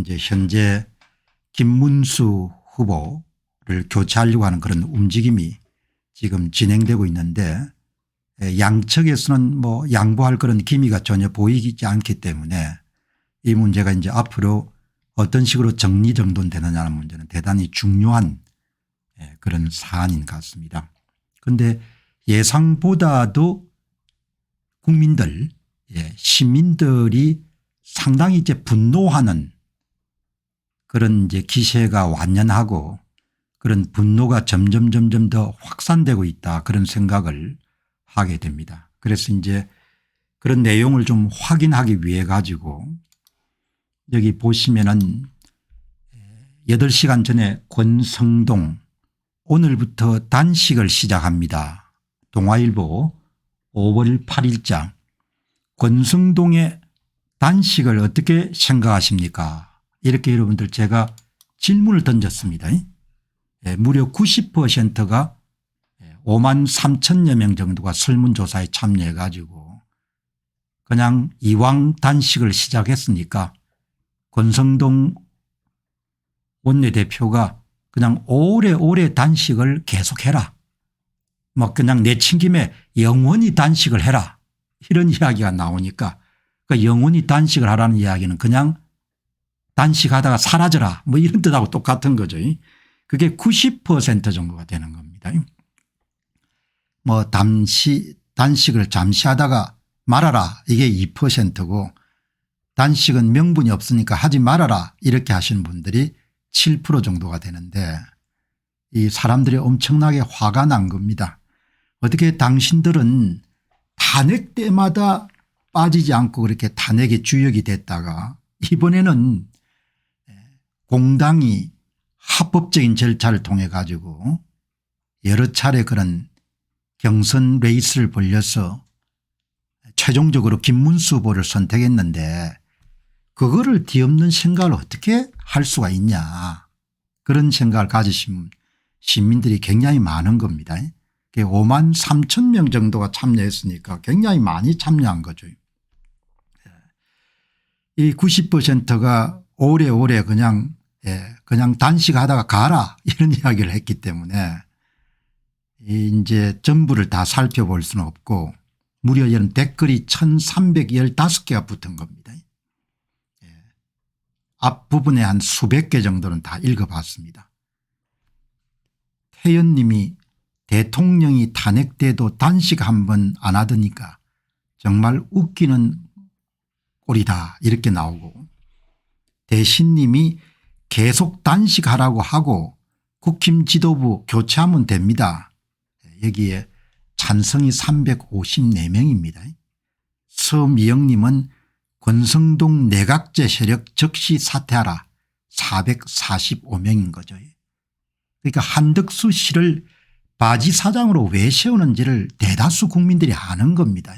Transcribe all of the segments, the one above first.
이제 현재 김문수 후보를 교체하려고 하는 그런 움직임이 지금 진행되고 있는데 양측에서는 뭐 양보할 그런 기미가 전혀 보이지 않기 때문에 이 문제가 이제 앞으로 어떤 식으로 정리정돈되느냐는 문제는 대단히 중요한 그런 사안인 것 같습니다. 그런데 예상보다도 국민들 시민들이 상당히 이제 분노하는 그런 이제 기세가 완연하고 그런 분노가 점점 더 확산되고 있다 그런 생각을 하게 됩니다. 그래서 이제 그런 내용을 좀 확인하기 위해 가지고 여기 보시면은 8시간 전에 권성동 오늘부터 단식을 시작합니다. 동아일보 5월 8일자 권성동의 단식을 어떻게 생각하십니까? 이렇게 여러분들 제가 질문을 던졌습니다. 무려 90%가 5만 3천여 명 정도가 설문조사에 참여해 가지고 그냥 이왕 단식을 시작했으니까 권성동 원내대표가 그냥 오래오래 단식을 계속해라. 뭐 그냥 내친 김에 영원히 단식을 해라. 이런 이야기가 나오니까 그러니까 영원히 단식을 하라는 이야기는 그냥 단식하다가 사라져라 뭐 이런 뜻하고 똑같은 거죠. 그게 90% 정도가 되는 겁니다. 뭐 단식을 잠시 하다가 말아라 이게 2%고 단식은 명분이 없으니까 하지 말아라 이렇게 하시는 분들이 7% 정도가 되는데 이 사람들이 엄청나게 화가 난 겁니다. 어떻게 당신들은 탄핵 때마다 빠지지 않고 그렇게 탄핵의 주역이 됐다가 이번에는 공당이 합법적인 절차를 통해 가지고 여러 차례 그런 경선 레이스를 벌려서 최종적으로 김문수 후보를 선택했는데 그거를 뒤엎는 생각을 어떻게 할 수가 있냐 그런 생각을 가지신 시민들이 굉장히 많은 겁니다. 5만 3천 명 정도가 참여했으니까 굉장히 많이 참여한 거죠. 이 90%가 오래오래 그냥 단식하다가 가라 이런 이야기를 했기 때문에 이제 전부를 다 살펴볼 수는 없고 무려 이런 댓글이 1315개가 붙은 겁니다. 앞부분에 한 수백 개 정도는 다 읽어봤습니다. 태연 님이 대통령이 탄핵돼도 단식 한 번 안 하더니까 정말 웃기는 꼴이다 이렇게 나오고 대신 님이 계속 단식하라고 하고 국힘 지도부 교체하면 됩니다. 여기에 찬성이 354명입니다. 서미영 님은 권성동 내각제 세력 즉시 사퇴하라 445명인 거죠. 그러니까 한덕수 씨를 바지사장으로 왜 세우는지를 대다수 국민들이 아는 겁니다.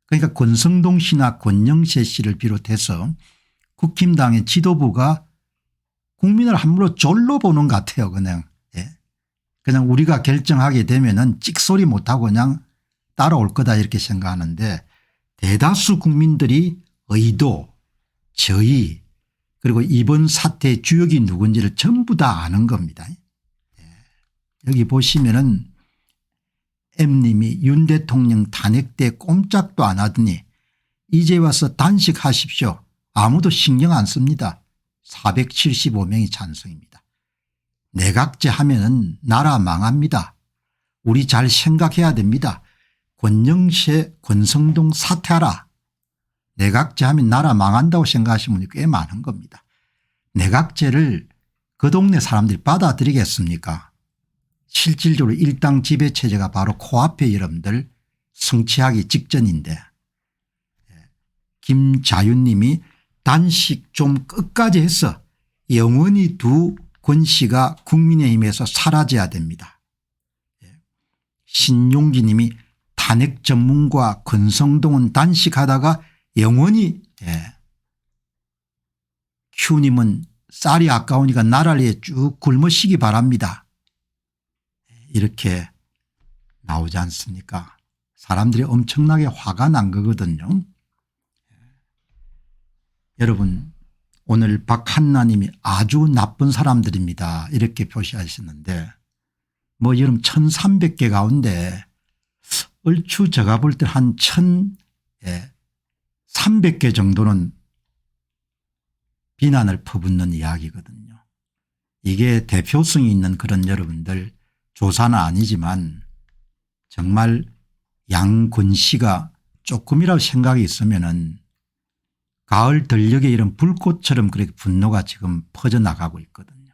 그러니까 권성동 씨나 권영세 씨를 비롯해서 국힘당의 지도부가 국민을 함부로 졸로 보는 것 같아요. 그냥 우리가 결정하게 되면은 찍소리 못하고 그냥 따라올 거다 이렇게 생각하는데 대다수 국민들이 의도 저희 그리고 이번 사태의 주역이 누군지를 전부 다 아는 겁니다. 여기 보시면은 M님이 윤 대통령 탄핵 때 꼼짝도 안 하더니 이제 와서 단식하십시오. 아무도 신경 안 씁니다. 475명이 찬성입니다. 내각제 하면은 나라 망합니다. 우리 잘 생각해야 됩니다. 권영세 권성동 사퇴하라. 내각제 하면 나라 망한다고 생각하시는 분이 꽤 많은 겁니다. 내각제를 그 동네 사람들이 받아들이겠습니까? 실질적으로 일당 지배체제가 바로 코앞에 여러분들 성취하기 직전인데 김자윤 님이 단식 좀 끝까지 해서 영원히 두 권 씨가 국민의힘에서 사라져야 됩니다. 신용기 님이 탄핵 전문가 권성동은 단식하다가 영원히 큐님은 쌀이 아까우니까 나라리에 쭉 굶으시기 바랍니다. 이렇게 나오지 않습니까? 사람들이 엄청나게 화가 난 거거든요. 여러분 오늘 박한나님이 아주 나쁜 사람들입니다 이렇게 표시하셨는데 뭐 여러분 1300개 가운데 얼추 제가 볼 때 한 1300개 정도는 비난을 퍼붓는 이야기거든요. 이게 대표성이 있는 그런 여러분들 조사는 아니지만 정말 양권 씨가 조금이라도 생각이 있으면은 가을 들녘에 이런 불꽃처럼 그렇게 분노가 지금 퍼져나가고 있거든요.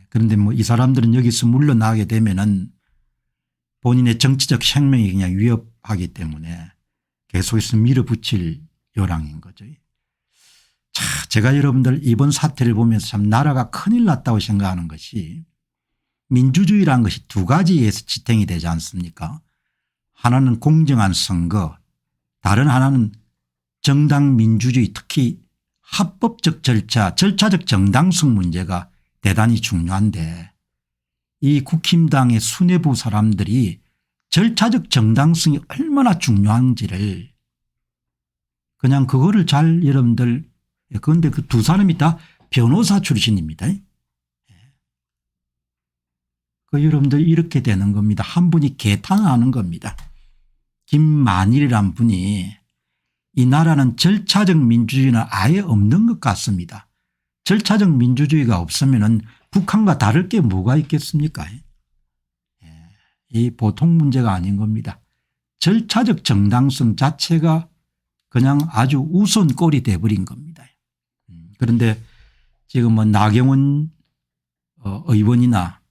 그런데 뭐 이 사람들은 여기서 물러나게 되면은 본인의 정치적 생명이 그냥 위협하기 때문에 계속해서 밀어붙일 요량인 거죠. 자, 제가 여러분들 이번 사태를 보면서 참 나라가 큰일 났다고 생각하는 것이 민주주의라는 것이 두 가지에서 지탱이 되지 않습니까? 하나는 공정한 선거, 다른 하나는 정당 민주주의, 특히 합법적 절차, 절차적 정당성 문제가 대단히 중요한데 이 국힘당의 수뇌부 사람들이 절차적 정당성이 얼마나 중요한지를 그냥 그거를 잘 여러분들 그런데 그 두 사람이 다 변호사 출신입니다. 그 여러분들 이렇게 되는 겁니다. 한 분이 개탄하는 겁니다. 김만일이란 분이 이 나라는 절차적 민주주의는 아예 없는 것 같습니다. 절차적 민주주의가 없으면 북한과 다를 게 뭐가 있겠습니까? 이 보통 문제가 아닌 겁니다. 절차적 정당성 자체가 그냥 아주 우선꼴이 돼버린 겁니다. 그런데 지금 뭐 나경원 의원이나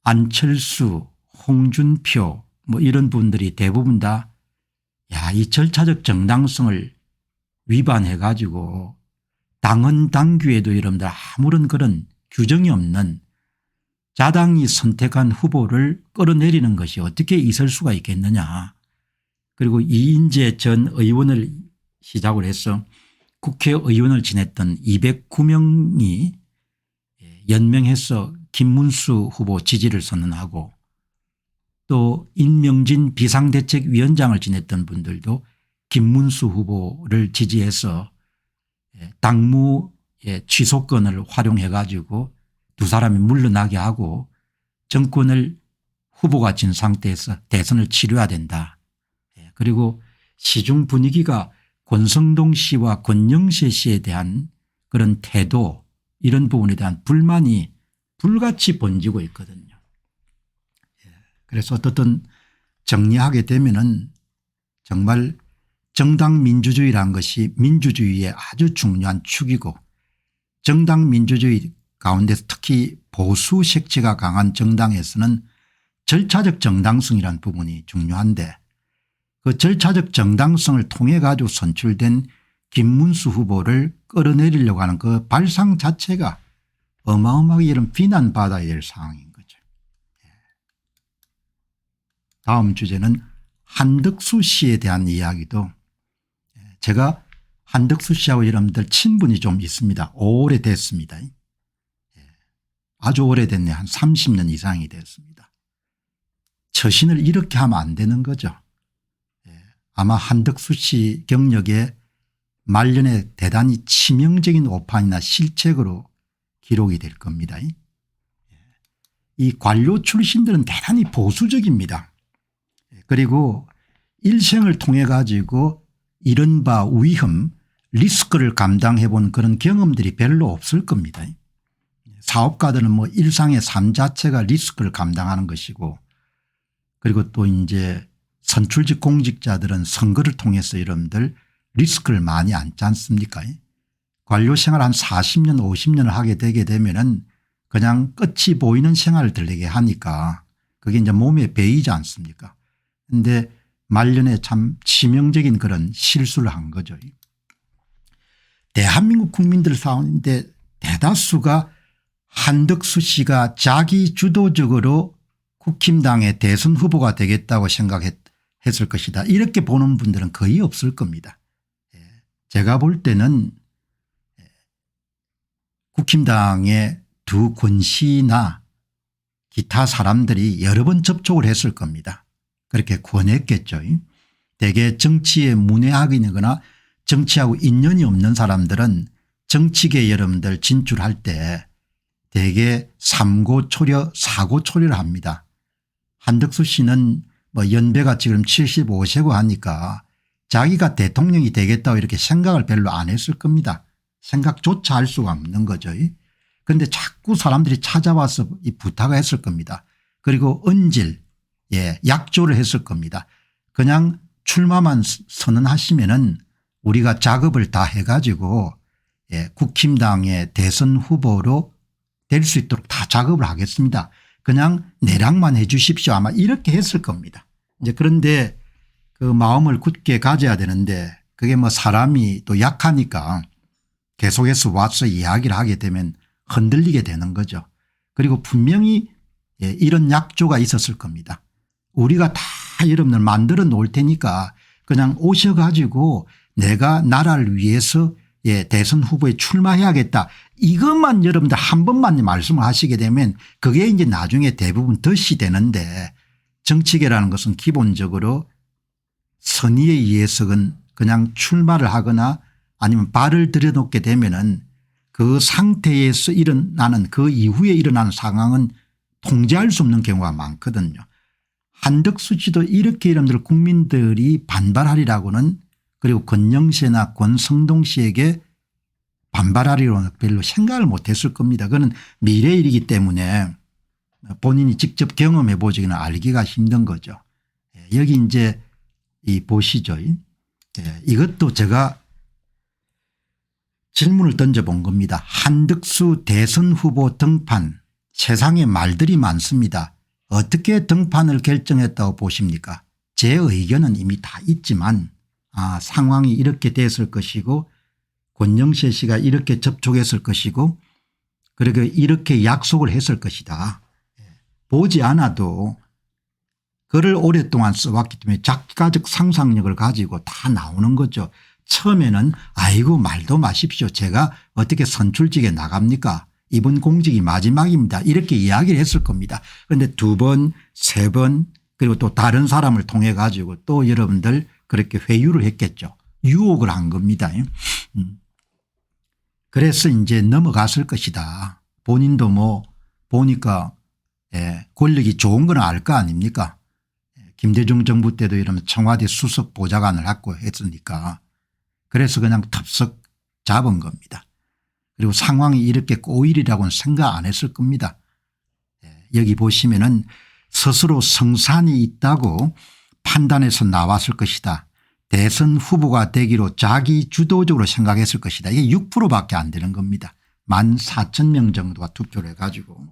안철수, 홍준표 뭐 이런 분들이 대부분 다 이 절차적 정당성을 위반해 가지고 당헌 당규에도 여러분들 아무런 그런 규정이 없는 자당이 선택한 후보를 끌어내리는 것이 어떻게 있을 수가 있겠느냐. 그리고 이인재 전 의원을 시작으로 해서 국회의원을 지냈던 209명이 연명해서 김문수 후보 지지를 선언하고 또 임명진 비상대책위원장을 지냈던 분들도 김문수 후보를 지지해서 당무의 취소권을 활용해 가지고 두 사람이 물러나게 하고 정권을 후보가 진 상태에서 대선을 치러야 된다. 그리고 시중 분위기가 권성동 씨와 권영세 씨에 대한 그런 태도 이런 부분에 대한 불만이 불같이 번지고 있거든요. 그래서 어떻든 정리하게 되면은 정말 정당 민주주의라는 것이 민주주의의 아주 중요한 축이고 정당 민주주의 가운데서 특히 보수 색채가 강한 정당에서는 절차적 정당성이라는 부분이 중요한데 그 절차적 정당성을 통해 가지고 선출된 김문수 후보를 끌어내리려고 하는 그 발상 자체가 어마어마하게 이런 비난받아야 될 상황인 거죠. 다음 주제는 한덕수 씨에 대한 이야기도 제가 한덕수 씨하고 여러분들 친분이 좀 있습니다. 오래됐습니다. 아주 오래됐네. 한 30년 이상이 됐습니다. 처신을 이렇게 하면 안 되는 거죠. 아마 한덕수 씨 경력에 말년에 대단히 치명적인 오판이나 실책으로 기록이 될 겁니다. 이 관료 출신들은 대단히 보수적입니다. 그리고 일생을 통해 가지고 이른바 위험 리스크를 감당해 본 그런 경험들이 별로 없을 겁니다. 사업가들은 뭐 일상의 삶 자체가 리스크를 감당하는 것이고 그리고 또 이제 선출직 공직자들은 선거를 통해서 여러분들 리스크를 많이 안지 않습니까? 관료 생활 한 40년 50년을 하게 되게 되면은 그냥 끝이 보이는 생활을 들리게 하니까 그게 이제 몸에 배이지 않습니까? 그런데 말년에 참 치명적인 그런 실수를 한 거죠. 대한민국 국민들 싸우는데 대다수가 한덕수 씨가 자기 주도적으로 국힘당의 대선 후보가 되겠다고 생각했을 것이다. 이렇게 보는 분들은 거의 없을 겁니다. 제가 볼 때는 국힘당의 두 권 씨나 기타 사람들이 여러 번 접촉을 했을 겁니다. 그렇게 권했겠죠. 대개 정치에 문외학이거나 정치하고 인연이 없는 사람들은 정치계 여러분들 진출할 때 대개 3고 초려 4고 초려를 합니다. 한덕수 씨는 뭐 연배가 지금 75세고 하니까 자기가 대통령이 되겠다고 이렇게 생각을 별로 안 했을 겁니다. 생각조차 할 수가 없는 거죠. 그런데 자꾸 사람들이 찾아와서 이 부탁을 했을 겁니다. 그리고 언질 약조를 했을 겁니다. 그냥 출마만 선언하시면은 우리가 작업을 다 해가지고 국힘당의 대선 후보로 될 수 있도록 다 작업을 하겠습니다. 그냥 내락만 해 주십시오. 아마 이렇게 했을 겁니다. 이제 그런데 그 마음을 굳게 가져야 되는데 그게 뭐 사람이 또 약하니까 계속해서 와서 이야기를 하게 되면 흔들리게 되는 거죠. 그리고 분명히 이런 약조가 있었을 겁니다. 우리가 다 여러분들 만들어 놓을 테니까 그냥 오셔가지고 내가 나라를 위해서 대선 후보에 출마해야겠다. 이것만 여러분들 한 번만 말씀을 하시게 되면 그게 이제 나중에 대부분 덫이 되는데 정치계라는 것은 기본적으로 선의에 의해서는 그냥 출마를 하거나 아니면 발을 들여놓게 되면은 그 상태에서 일어나는 그 이후에 일어나는 상황은 통제할 수 없는 경우가 많거든요. 한덕수 씨도 이렇게 여러분들 국민들이 반발하리라고는 그리고 권영세나 권성동 씨에게 반발하리로는 별로 생각을 못했을 겁니다. 그건 미래의 일이기 때문에 본인이 직접 경험해 보지는 알기가 힘든 거죠. 여기 이제 이 보시죠. 이것도 제가 질문을 던져본 겁니다. 한덕수 대선 후보 등판 세상에 말들이 많습니다. 어떻게 등판을 결정했다고 보십니까? 제 의견은 이미 다 있지만 상황이 이렇게 됐을 것이고 권영세 씨가 이렇게 접촉했을 것이고 그리고 이렇게 약속을 했을 것이다. 보지 않아도 글을 오랫동안 써왔기 때문에 작가적 상상력을 가지고 다 나오는 거죠. 처음에는 아이고 말도 마십시오. 제가 어떻게 선출직에 나갑니까? 이번 공직이 마지막입니다. 이렇게 이야기를 했을 겁니다. 그런데 2번, 3번 그리고 또 다른 사람을 통해 가지고 또 여러분들 그렇게 회유를 했겠죠. 유혹을 한 겁니다. 그래서 이제 넘어갔을 것이다. 본인도 뭐 보니까 권력이 좋은 건 알 거 아닙니까? 김대중 정부 때도 이러면 청와대 수석 보좌관을 하고 했으니까 그래서 그냥 탑석 잡은 겁니다. 그리고 상황이 이렇게 꼬일이라고는 생각 안 했을 겁니다. 여기 보시면은 스스로 성산이 있다고 판단해서 나왔을 것이다. 대선 후보가 되기로 자기 주도적으로 생각했을 것이다. 이게 6%밖에 안 되는 겁니다. 14,000명 정도가 투표를 해가지고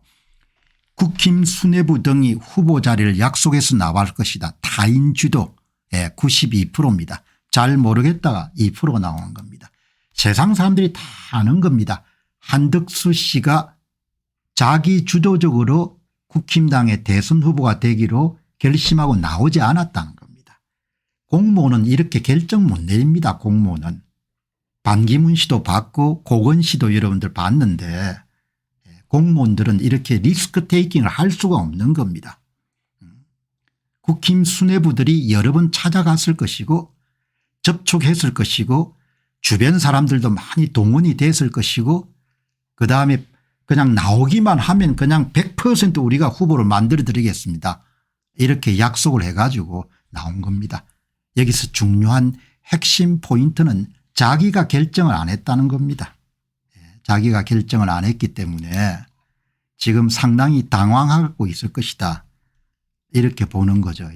국힘 수뇌부 등이 후보 자리를 약속해서 나왔을 것이다. 타인 주도 92%입니다. 잘 모르겠다가 2%가 나오는 겁니다. 세상 사람들이 다 아는 겁니다. 한덕수 씨가 자기 주도적으로 국힘당의 대선 후보가 되기로 결심하고 나오지 않았다는 겁니다. 공무원은 이렇게 결정 못 내립니다. 공무원은. 반기문 씨도 봤고 고건 씨도 여러분들 봤는데 공무원들은 이렇게 리스크 테이킹을 할 수가 없는 겁니다. 국힘 수뇌부들이 여러 번 찾아갔을 것이고 접촉했을 것이고 주변 사람들도 많이 동원이 됐을 것이고 그다음에 그냥 나오기만 하면 그냥 100% 우리가 후보를 만들어 드리겠습니다. 이렇게 약속을 해가지고 나온 겁니다. 여기서 중요한 핵심 포인트는 자기가 결정을 안 했다는 겁니다. 자기가 결정을 안 했기 때문에 지금 상당히 당황하고 있을 것이다. 이렇게 보는 거죠.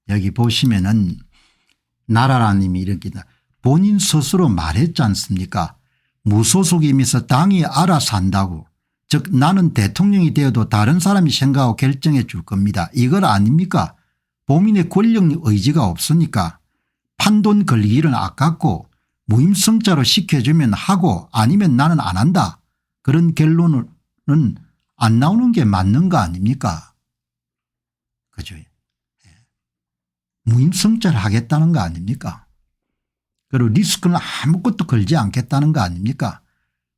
여기 보시면은 나라라님이 이렇게 본인 스스로 말했지 않습니까? 무소속이면서 당이 알아서 한다고. 즉 나는 대통령이 되어도 다른 사람이 생각하고 결정해 줄 겁니다. 이걸 아닙니까? 본인의 권력 의지가 없으니까 판돈 걸기는 아깝고 무임승차로 시켜주면 하고 아니면 나는 안 한다. 그런 결론은 안 나오는 게 맞는 거 아닙니까? 그죠? 무임승차를 하겠다는 거 아닙니까? 그리고 리스크는 아무것도 걸지 않겠다는 거 아닙니까?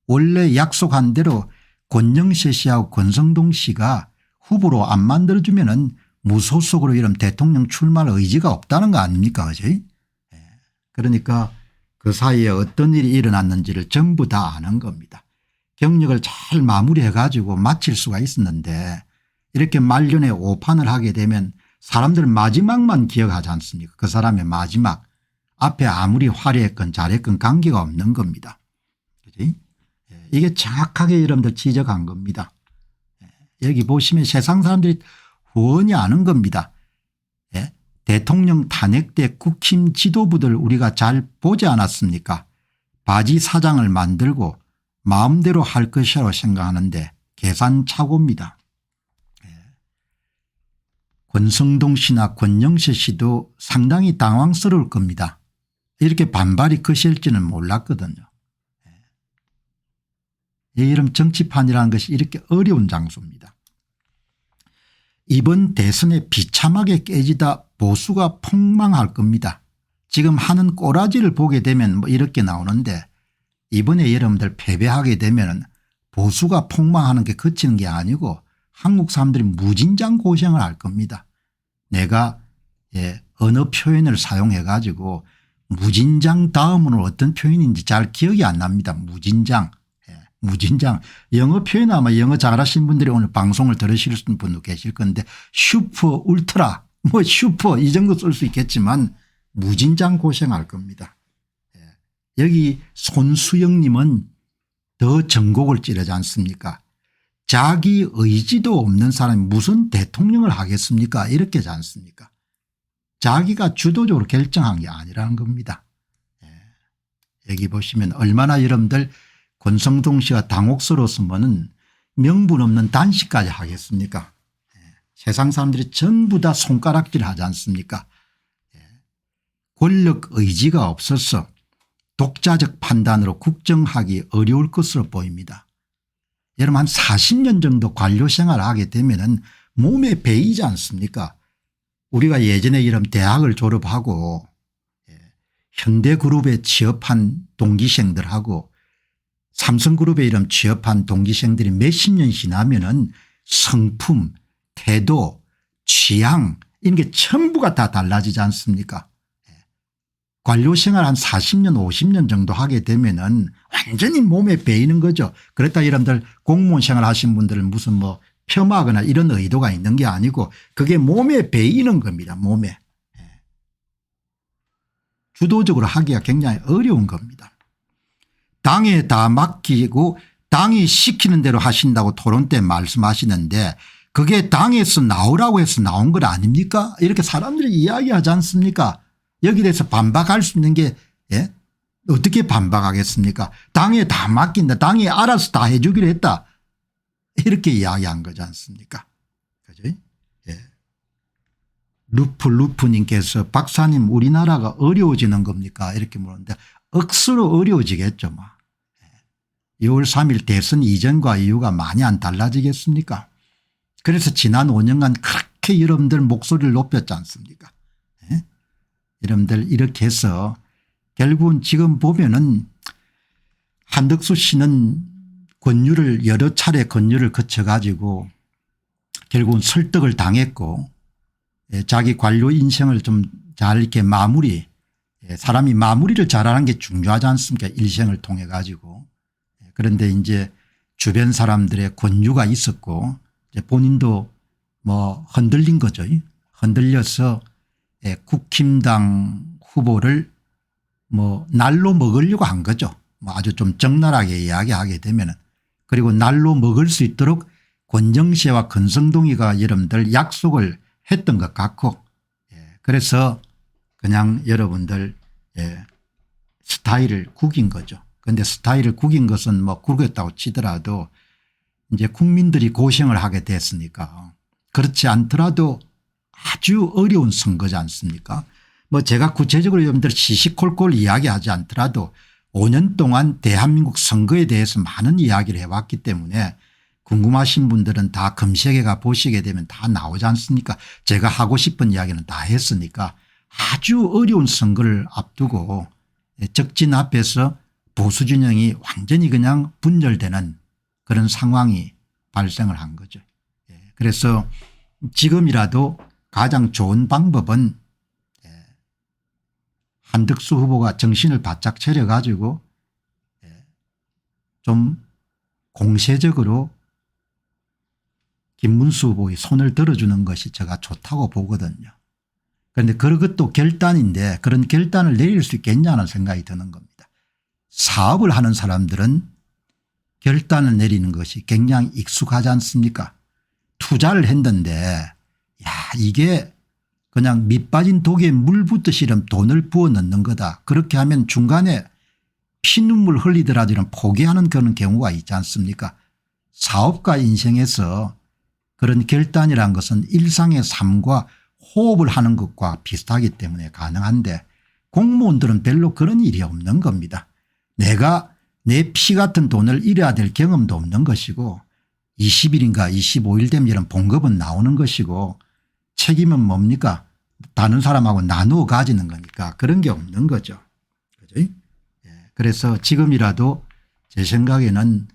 원래 약속한 대로 권영세 씨하고 권성동 씨가 후보로 안 만들어주면은 무소속으로 이런 대통령 출마할 의지가 없다는 거 아닙니까? 그죠? 그러니까 그 사이에 어떤 일이 일어났는지를 전부 다 아는 겁니다. 경력을 잘 마무리해 가지고 마칠 수가 있었는데 이렇게 말년에 오판을 하게 되면 사람들 마지막만 기억하지 않습니까? 그 사람의 마지막. 앞에 아무리 화려했건 잘했건 관계가 없는 겁니다. 그치? 이게 정확하게 여러분들 지적한 겁니다. 여기 보시면 세상 사람들이 훤히 아는 겁니다. 대통령 탄핵 때 국힘 지도부들 우리가 잘 보지 않았습니까? 바지 사장을 만들고 마음대로 할 것이라고 생각하는데 계산착오입니다. 권성동 씨나 권영세 씨도 상당히 당황스러울 겁니다. 이렇게 반발이 거실지는 몰랐거든요. 이런 정치판이라는 것이 이렇게 어려운 장소입니다. 이번 대선에 비참하게 깨지다 보수가 폭망할 겁니다. 지금 하는 꼬라지를 보게 되면 뭐 이렇게 나오는데 이번에 여러분들 패배하게 되면 보수가 폭망하는 게 그치는 게 아니고 한국 사람들이 무진장 고생을 할 겁니다. 내가 언어 표현을 사용해 가지고 무진장 다음으로 어떤 표현인지 잘 기억이 안 납니다. 무진장. 무진장. 영어 표현 아마 영어 잘하시는 분들이 오늘 방송을 들으실 분도 계실 건데 슈퍼 울트라 뭐 슈퍼 이 정도 쓸 수 있겠지만 무진장 고생할 겁니다. 여기 손수영님은 더 전곡을 찌르지 않습니까? 자기 의지도 없는 사람이 무슨 대통령을 하겠습니까? 이렇게 하지 않습니까? 자기가 주도적으로 결정한 게 아니라는 겁니다. 여기 보시면 얼마나 여러분들 권성동 씨가 당혹스러웠으면 명분 없는 단식까지 하겠습니까? 세상 사람들이 전부 다 손가락질 하지 않습니까? 권력 의지가 없어서 독자적 판단으로 국정하기 어려울 것으로 보입니다. 여러분 한 40년 정도 관료 생활을 하게 되면 몸에 배이지 않습니까? 우리가 예전에 이런 대학을 졸업하고 현대그룹에 취업한 동기생들하고 삼성그룹에 이런 취업한 동기생들이 몇십 년 지나면은 성품, 태도, 취향 이런 게 전부가 다 달라지지 않습니까? 관료 생활 한 40년 50년 정도 하게 되면은 완전히 몸에 배이는 거죠. 그렇다 여러분들 공무원 생활 하신 분들은 무슨 뭐 폄하하거나 이런 의도가 있는 게 아니고 그게 몸에 배이는 겁니다. 몸에. 주도적으로 하기가 굉장히 어려운 겁니다. 당에 다 맡기고 당이 시키는 대로 하신다고 토론 때 말씀하시는데 그게 당에서 나오라고 해서 나온 것 아닙니까? 이렇게 사람들이 이야기하지 않습니까? 여기에 대해서 반박할 수 있는 게 어떻게 반박하겠습니까? 당에 다 맡긴다. 당이 알아서 다 해 주기로 했다. 이렇게 이야기한 거지 않습니까? 그죠? 루프님께서 박사님 우리나라가 어려워지는 겁니까? 이렇게 물었는데 억수로 어려워지겠죠. 뭐. 6월 3일 대선 이전과 이후가 많이 안 달라지겠습니까? 그래서 지난 5년간 그렇게 여러분들 목소리를 높였지 않습니까? 여러분들 이렇게 해서 결국은 지금 보면은 한덕수 씨는 권유를 여러 차례 권유를 거쳐 가지고 결국은 설득을 당했고 자기 관료 인생을 좀 잘 이렇게 마무리 사람이 마무리를 잘하는 게 중요하지 않습니까? 일생을 통해 가지고. 그런데 이제 주변 사람들의 권유가 있었고 이제 본인도 뭐 흔들린 거죠. 흔들려서 국힘당 후보를 뭐 날로 먹으려고 한 거죠. 뭐 아주 좀 적나라하게 이야기하게 되면은. 그리고 날로 먹을 수 있도록 권정세와 권성동이가 여러분들 약속을 했던 것 같고 그래서 그냥 여러분들 스타일을 구긴 거죠. 그런데 스타일을 구긴 것은 뭐 구겼다고 치더라도 이제 국민들이 고생을 하게 됐으니까 그렇지 않더라도 아주 어려운 선거지 않습니까? 뭐 제가 구체적으로 여러분들 시시콜콜 이야기하지 않더라도 5년 동안 대한민국 선거에 대해서 많은 이야기를 해왔기 때문에 궁금하신 분들은 다 검색해 가 보시게 되면 다 나오지 않습니까? 제가 하고 싶은 이야기는 다 했으니까 아주 어려운 선거를 앞두고 적진 앞에서 보수 진영이 완전히 그냥 분열되는 그런 상황이 발생을 한 거죠. 그래서 지금이라도 가장 좋은 방법은 한덕수 후보가 정신을 바짝 차려 가지고 좀 공세적으로 김문수 후보의 손을 들어주는 것이 제가 좋다고 보거든요. 그런데 그것도 결단인데 그런 결단을 내릴 수 있겠냐는 생각이 드는 겁니다. 사업을 하는 사람들은 결단을 내리는 것이 굉장히 익숙하지 않습니까? 투자를 했는데 야 이게 그냥 밑 빠진 독에 물 붓듯이 이런 돈을 부어 넣는 거다. 그렇게 하면 중간에 피눈물 흘리더라도 이런 포기하는 그런 경우가 있지 않습니까? 사업가 인생에서 그런 결단이라는 것은 일상의 삶과 호흡을 하는 것과 비슷하기 때문에 가능한데 공무원들은 별로 그런 일이 없는 겁니다. 내가 내 피 같은 돈을 잃어야 될 경험도 없는 것이고 20일인가 25일 되면 이런 봉급은 나오는 것이고 책임은 뭡니까? 다른 사람하고 나누어 가지는 거니까 그런 게 없는 거죠. 그죠? 그래서 지금이라도 제 생각에는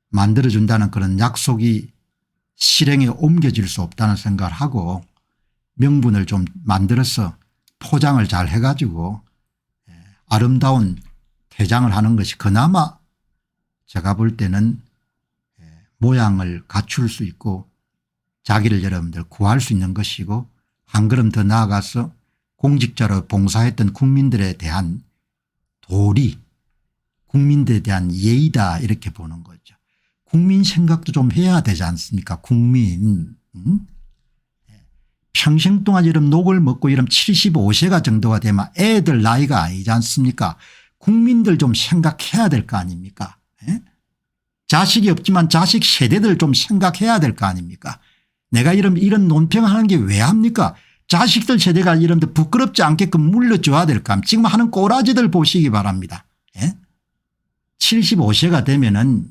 만들어준다는 그런 약속이 실행에 옮겨질 수 없다는 생각을 하고 명분을 좀 만들어서 포장을 잘 해가지고 아름다운 퇴장을 하는 것이 그나마 제가 볼 때는 모양을 갖출 수 있고 자기를 여러분들 구할 수 있는 것이고 한 걸음 더 나아가서 공직자로 봉사했던 국민들에 대한 도리 국민들에 대한 예의다 이렇게 보는 거죠. 국민 생각도 좀 해야 되지 않습니까? 국민. 평생 동안 이런 녹을 먹고 이런 75세가 정도가 되면 애들 나이가 아니지 않습니까? 국민들 좀 생각해야 될 거 아닙니까? 자식이 없지만 자식 세대들 좀 생각해야 될 거 아닙니까? 내가 이런 논평하는 게 왜 합니까? 자식들 세대가 이런 데 부끄럽지 않게끔 물려줘야 될 거 아닙니까? 지금 하는 꼬라지들 보시기 바랍니다. 75세가 되면은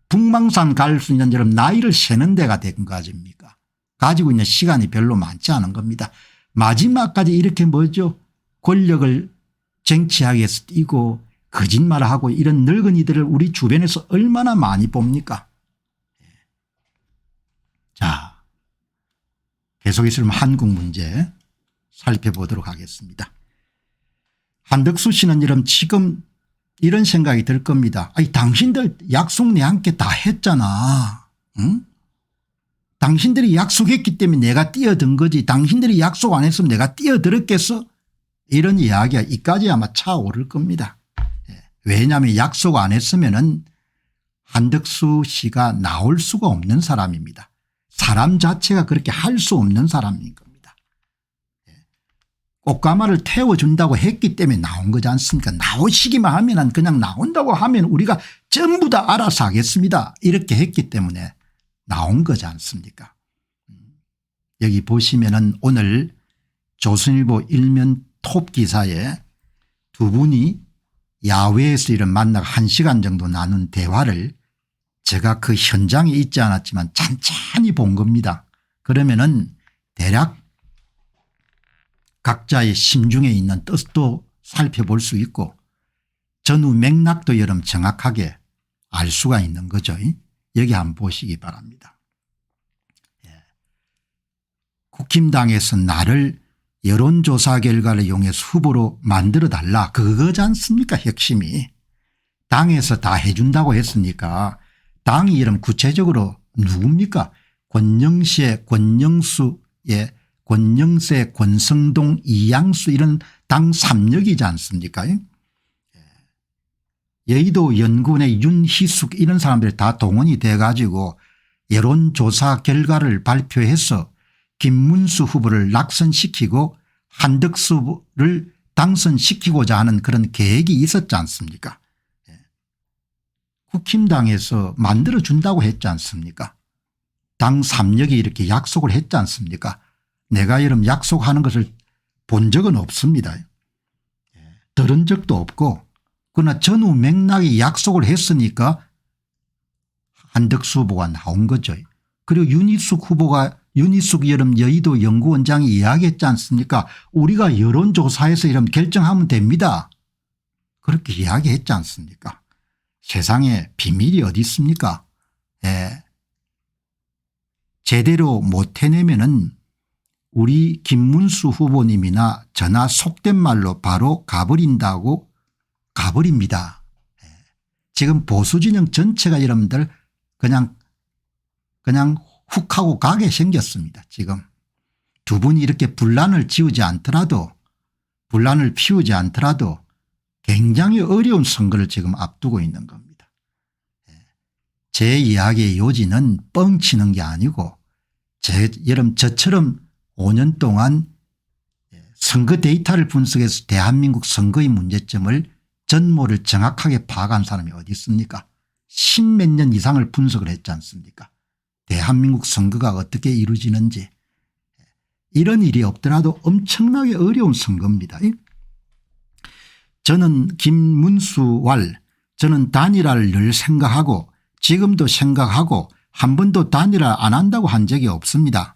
북망산 갈 수 있는 여러분 나이를 세는 데가 된 거 아닙니까? 가지고 있는 시간이 별로 많지 않은 겁니다. 마지막까지 이렇게 뭐죠? 권력을 쟁취하기 위해서 뛰고 거짓말을 하고 이런 늙은이들을 우리 주변에서 얼마나 많이 봅니까? 자, 계속해서 한국 문제 살펴보도록 하겠습니다. 한덕수 씨는 이런 지금 이런 생각이 들 겁니다. 아니 당신들 약속 내 함께 다 했잖아. 응? 당신들이 약속했기 때문에 내가 뛰어든 거지 당신들이 약속 안 했으면 내가 뛰어들었겠어? 이런 이야기가 이까지 아마 차오를 겁니다. 왜냐하면 약속 안 했으면은 한덕수 씨가 나올 수가 없는 사람입니다. 사람 자체가 그렇게 할 수 없는 사람인 겁니다. 꽃가마를 태워준다고 했기 때문에 나온 거지 않습니까? 나오시기만 하면 그냥 나온다고 하면 우리가 전부 다 알아서 하겠습니다. 이렇게 했기 때문에 나온 거지 않습니까? 여기 보시면은 오늘 조선일보 일면 톱 기사에 두 분이 야외에서 이런 만나고 1시간 정도 나눈 대화를 제가 그 현장에 있지 않았지만 찬찬히 본 겁니다. 그러면은 대략 각자의 심중에 있는 뜻도 살펴볼 수 있고 전후 맥락도 여러분 정확하게 알 수가 있는 거죠. 여기 한번 보시기 바랍니다. 국힘당에서 나를 여론조사 결과를 이용해서 후보로 만들어달라 그거지 않습니까? 핵심이. 당에서 다 해준다고 했으니까 당이 이름 구체적으로 누굽니까? 권영세 권영수의 권영세 권성동 이양수 이런 당 3역이지 않습니까? 여의도 연구원의 윤희숙 이런 사람들이 다 동원이 돼 가지고 여론조사 결과를 발표해서 김문수 후보를 낙선시키고 한덕수를 당선시키고자 하는 그런 계획이 있었지 않습니까? 국힘당에서 만들어준다고 했지 않습니까? 당 3역이 이렇게 약속을 했지 않습니까? 내가 이런 약속하는 것을 본 적은 없습니다. 들은 적도 없고 그러나 전후 맥락이 약속을 했으니까 한덕수 후보가 나온 거죠. 그리고 윤희숙 후보가 윤희숙 여의도 연구원장이 이야기했지 않습니까? 우리가 여론조사에서 이런 결정하면 됩니다. 그렇게 이야기했지 않습니까? 세상에 비밀이 어디 있습니까? 제대로 못 해내면은 우리 김문수 후보님이나 저나 속된 말로 바로 가버린다고 가버립니다. 지금 보수진영 전체가 여러분들 그냥 훅 하고 가게 생겼습니다. 지금 두 분이 이렇게 분란을 피우지 않더라도 굉장히 어려운 선거를 지금 앞두고 있는 겁니다. 제 이야기의 요지는 뻥치는 게 아니고 저처럼 5년 동안 선거 데이터를 분석해서 대한민국 선거의 문제점을 전모를 정확하게 파악한 사람이 어디 있습니까? 10몇 년 이상을 분석을 했지 않습니까? 대한민국 선거가 어떻게 이루어지는지. 이런 일이 없더라도 엄청나게 어려운 선거입니다. 저는 김문수왈 저는 단일화를 늘 생각하고 지금도 생각하고 한 번도 단일화 안 한다고 한 적이 없습니다.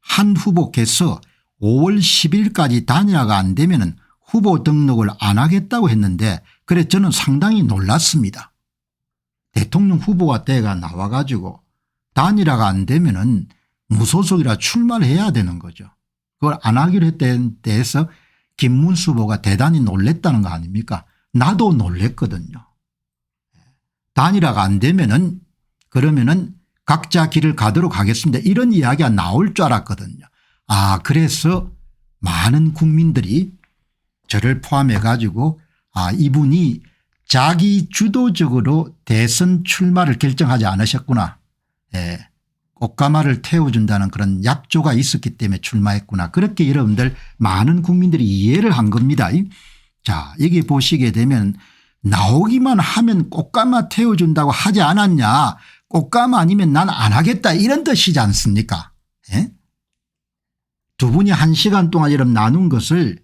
한 후보께서 5월 10일까지 단일화가 안 되면 후보 등록을 안 하겠다고 했는데 그래 저는 상당히 놀랐습니다. 대통령 후보가 때가 나와 가지고 단일화가 안 되면 무소속이라 출마를 해야 되는 거죠. 그걸 안 하기로 했던 데에서 김문수 후보가 대단히 놀랬다는 거 아닙니까? 나도 놀랬거든요. 단일화가 안 되면은 그러면은 각자 길을 가도록 하겠습니다. 이런 이야기가 나올 줄 알았거든요. 아 그래서 많은 국민들이 저를 포함해 가지고 아 이분이 자기 주도적으로 대선 출마를 결정하지 않으셨구나. 예. 꽃가마를 태워준다는 그런 약조가 있었기 때문에 출마했구나. 그렇게 여러분들 많은 국민들이 이해를 한 겁니다. 자 여기 보시게 되면 나오기만 하면 꽃가마 태워준다고 하지 않았냐. 꽃가마 아니면 난 안 하겠다 이런 뜻이지 않습니까? 예? 두 분이 1시간 동안 이런 나눈 것을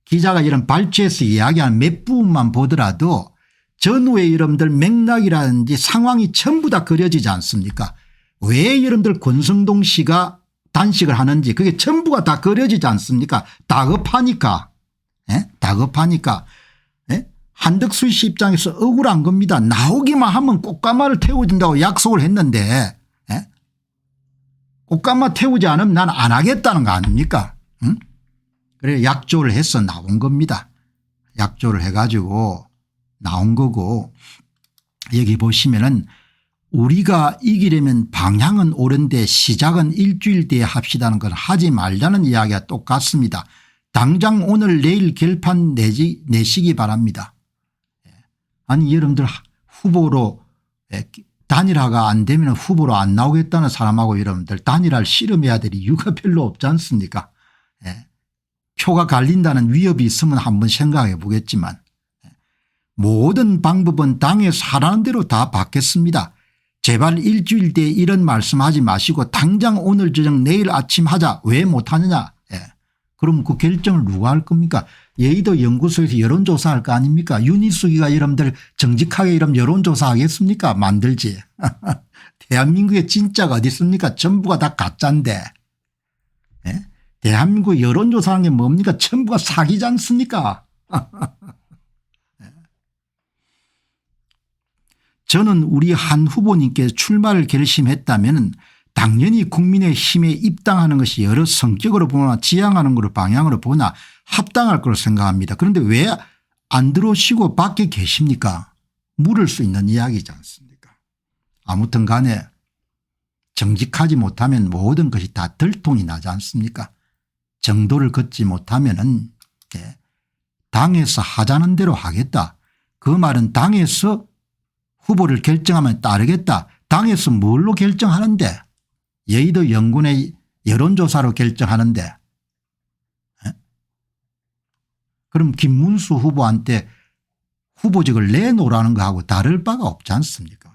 기자가 이런 발췌해서 이야기한 몇 부분만 보더라도 전후의 여러분들 맥락이라든지 상황이 전부 다 그려지지 않습니까? 왜 여러분들 권성동 씨가 단식을 하는지 그게 전부가 다 그려지지 않습니까? 다급하니까. 예? 다급하니까. 예? 한덕수 씨 입장에서 억울한 겁니다. 나오기만 하면 꽃가마를 태워준다고 약속을 했는데 예? 꽃가마 태우지 않으면 난 안 하겠다는 거 아닙니까? 응? 그래 약조를 해서 나온 겁니다. 약조를 해가지고 나온 거고 여기 보시면은 우리가 이기려면 방향은 옳은데 시작은 일주일 뒤에 합시다는 건 하지 말자는 이야기가 똑같습니다. 당장 오늘 내일 결판 내시기 바랍니다. 아니 여러분들 후보로 단일화가 안 되면 후보로 안 나오겠다는 사람하고 여러분들 단일화를 씨름해야 될 이유가 별로 없지 않습니까? 표가 갈린다는 위협이 있으면 한번 생각해 보겠지만 모든 방법은 당에서 하라는 대로 다 받겠습니다. 제발 일주일 뒤에 이런 말씀하지 마시고 당장 오늘 저녁 내일 아침 하자. 왜 못하느냐. 그럼 그 결정을 누가 할 겁니까? 여의도 연구소에서 여론조사 할 거 아닙니까? 윤희숙이가 여러분들 정직하게 이런 여론조사 하겠습니까? 만들지. 대한민국에 진짜가 어디 있습니까? 전부가 다 가짜인데. 대한민국 여론조사하는 게 뭡니까? 전부가 사기지 않습니까? 저는 우리 한 후보님께 출마를 결심했다면 당연히 국민의힘에 입당하는 것이 여러 성격으로 보나 지향하는 것으로 방향으로 보나 합당할 거로 생각합니다. 그런데 왜 안 들어오시고 밖에 계십니까? 물을 수 있는 이야기지 않습니까? 아무튼 간에 정직하지 못하면 모든 것이 다 들통이 나지 않습니까? 정도를 걷지 못하면은 당에서 하자는 대로 하겠다. 그 말은 당에서 후보를 결정하면 따르겠다. 당에서 뭘로 결정하는데 여의도 연구원의 여론조사로 결정하는데 그럼 김문수 후보한테 후보직을 내놓으라는 거하고 다를 바가 없지 않습니까?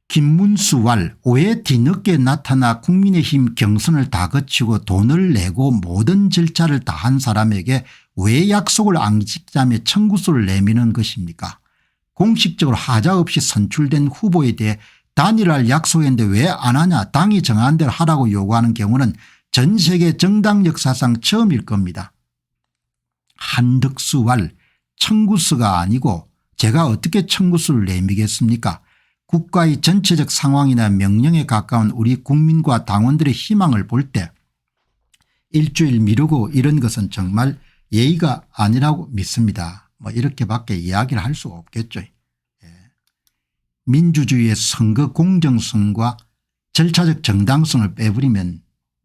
김문수왈 왜 뒤늦게 나타나 국민의힘 경선을 다 거치고 돈을 내고 모든 절차를 다 한 사람에게 왜 약속을 안 지키자며 청구서를 내미는 것입니까? 공식적으로 하자 없이 선출된 후보에 대해 단일화를 약속했는데 왜 안 하냐. 당이 정한 대로 하라고 요구하는 경우는 전 세계 정당 역사상 처음일 겁니다. 한덕수왈 청구서가 아니고 제가 어떻게 청구서를 내미겠습니까? 국가의 전체적 상황이나 명령에 가까운 우리 국민과 당원들의 희망을 볼 때 일주일 미루고 이런 것은 정말 예의가 아니라고 믿습니다. 뭐 이렇게밖에 이야기를 할 수가 없겠죠. 민주주의의 선거 공정성과 절차적 정당성을 빼버리면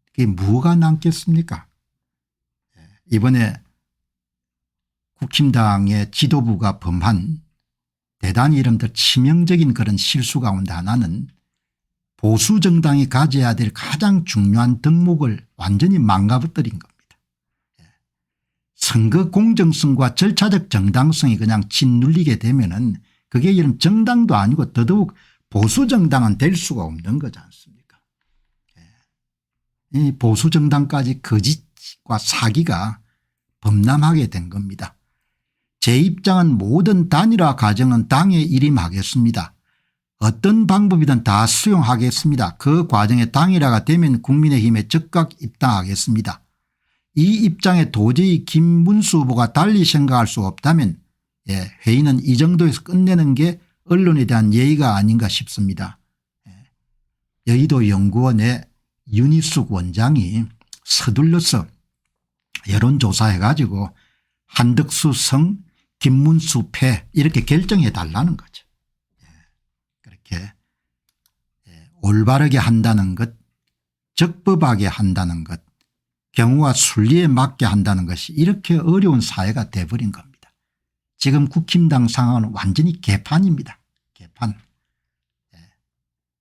그게 뭐가 남겠습니까? 이번에 국힘당의 지도부가 범한 대단히 이름들 치명적인 그런 실수 가운데 하나는 보수정당이 가져야 될 가장 중요한 덕목을 완전히 망가뜨린 겁니다. 선거 공정성과 절차적 정당성이 그냥 짓눌리게 되면은 그게 이런 정당도 아니고 더더욱 보수정당은 될 수가 없는 거지 않습니까? 이 보수정당까지 거짓과 사기가 범람하게 된 겁니다. 제 입장은 모든 단일화 과정은 당에 일임하겠습니다. 어떤 방법이든 다 수용하겠습니다. 그 과정에 단일화가 되면 국민의힘에 적극 입당하겠습니다. 이 입장에 도저히 김문수 후보가 달리 생각할 수 없다면 회의는 이 정도에서 끝내는 게 언론에 대한 예의가 아닌가 싶습니다. 여의도 연구원의 윤희숙 원장이 서둘러서 여론조사해 가지고 한덕수 성 김문수 패 이렇게 결정해 달라는 거죠. 그렇게 올바르게 한다는 것, 적법하게 한다는 것, 경우와 순리에 맞게 한다는 것이 이렇게 어려운 사회가 돼버린 겁니다. 지금 국힘당 상황은 완전히 개판입니다. 개판.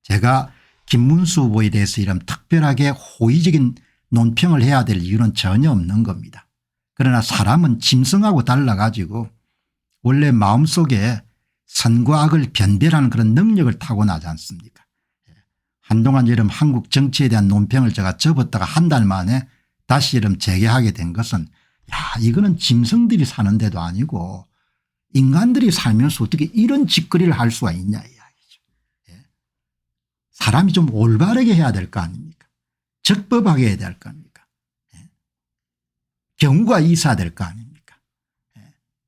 제가 김문수 후보에 대해서 이런 특별하게 호의적인 논평을 해야 될 이유는 전혀 없는 겁니다. 그러나 사람은 짐승하고 달라가지고 원래 마음속에 선과 악을 변별하는 그런 능력을 타고나지 않습니까? 한동안 이런 한국 정치에 대한 논평을 제가 접었다가 한 달 만에 다시 이런 재개하게 된 것은 이거는 짐승들이 사는 데도 아니고 인간들이 살면서 어떻게 이런 짓거리를 할 수가 있냐 이야기죠. 사람이 좀 올바르게 해야 될 거 아닙니까? 적법하게 해야 될 거 아닙니까? 경우가 있어야 될 거 아닙니까?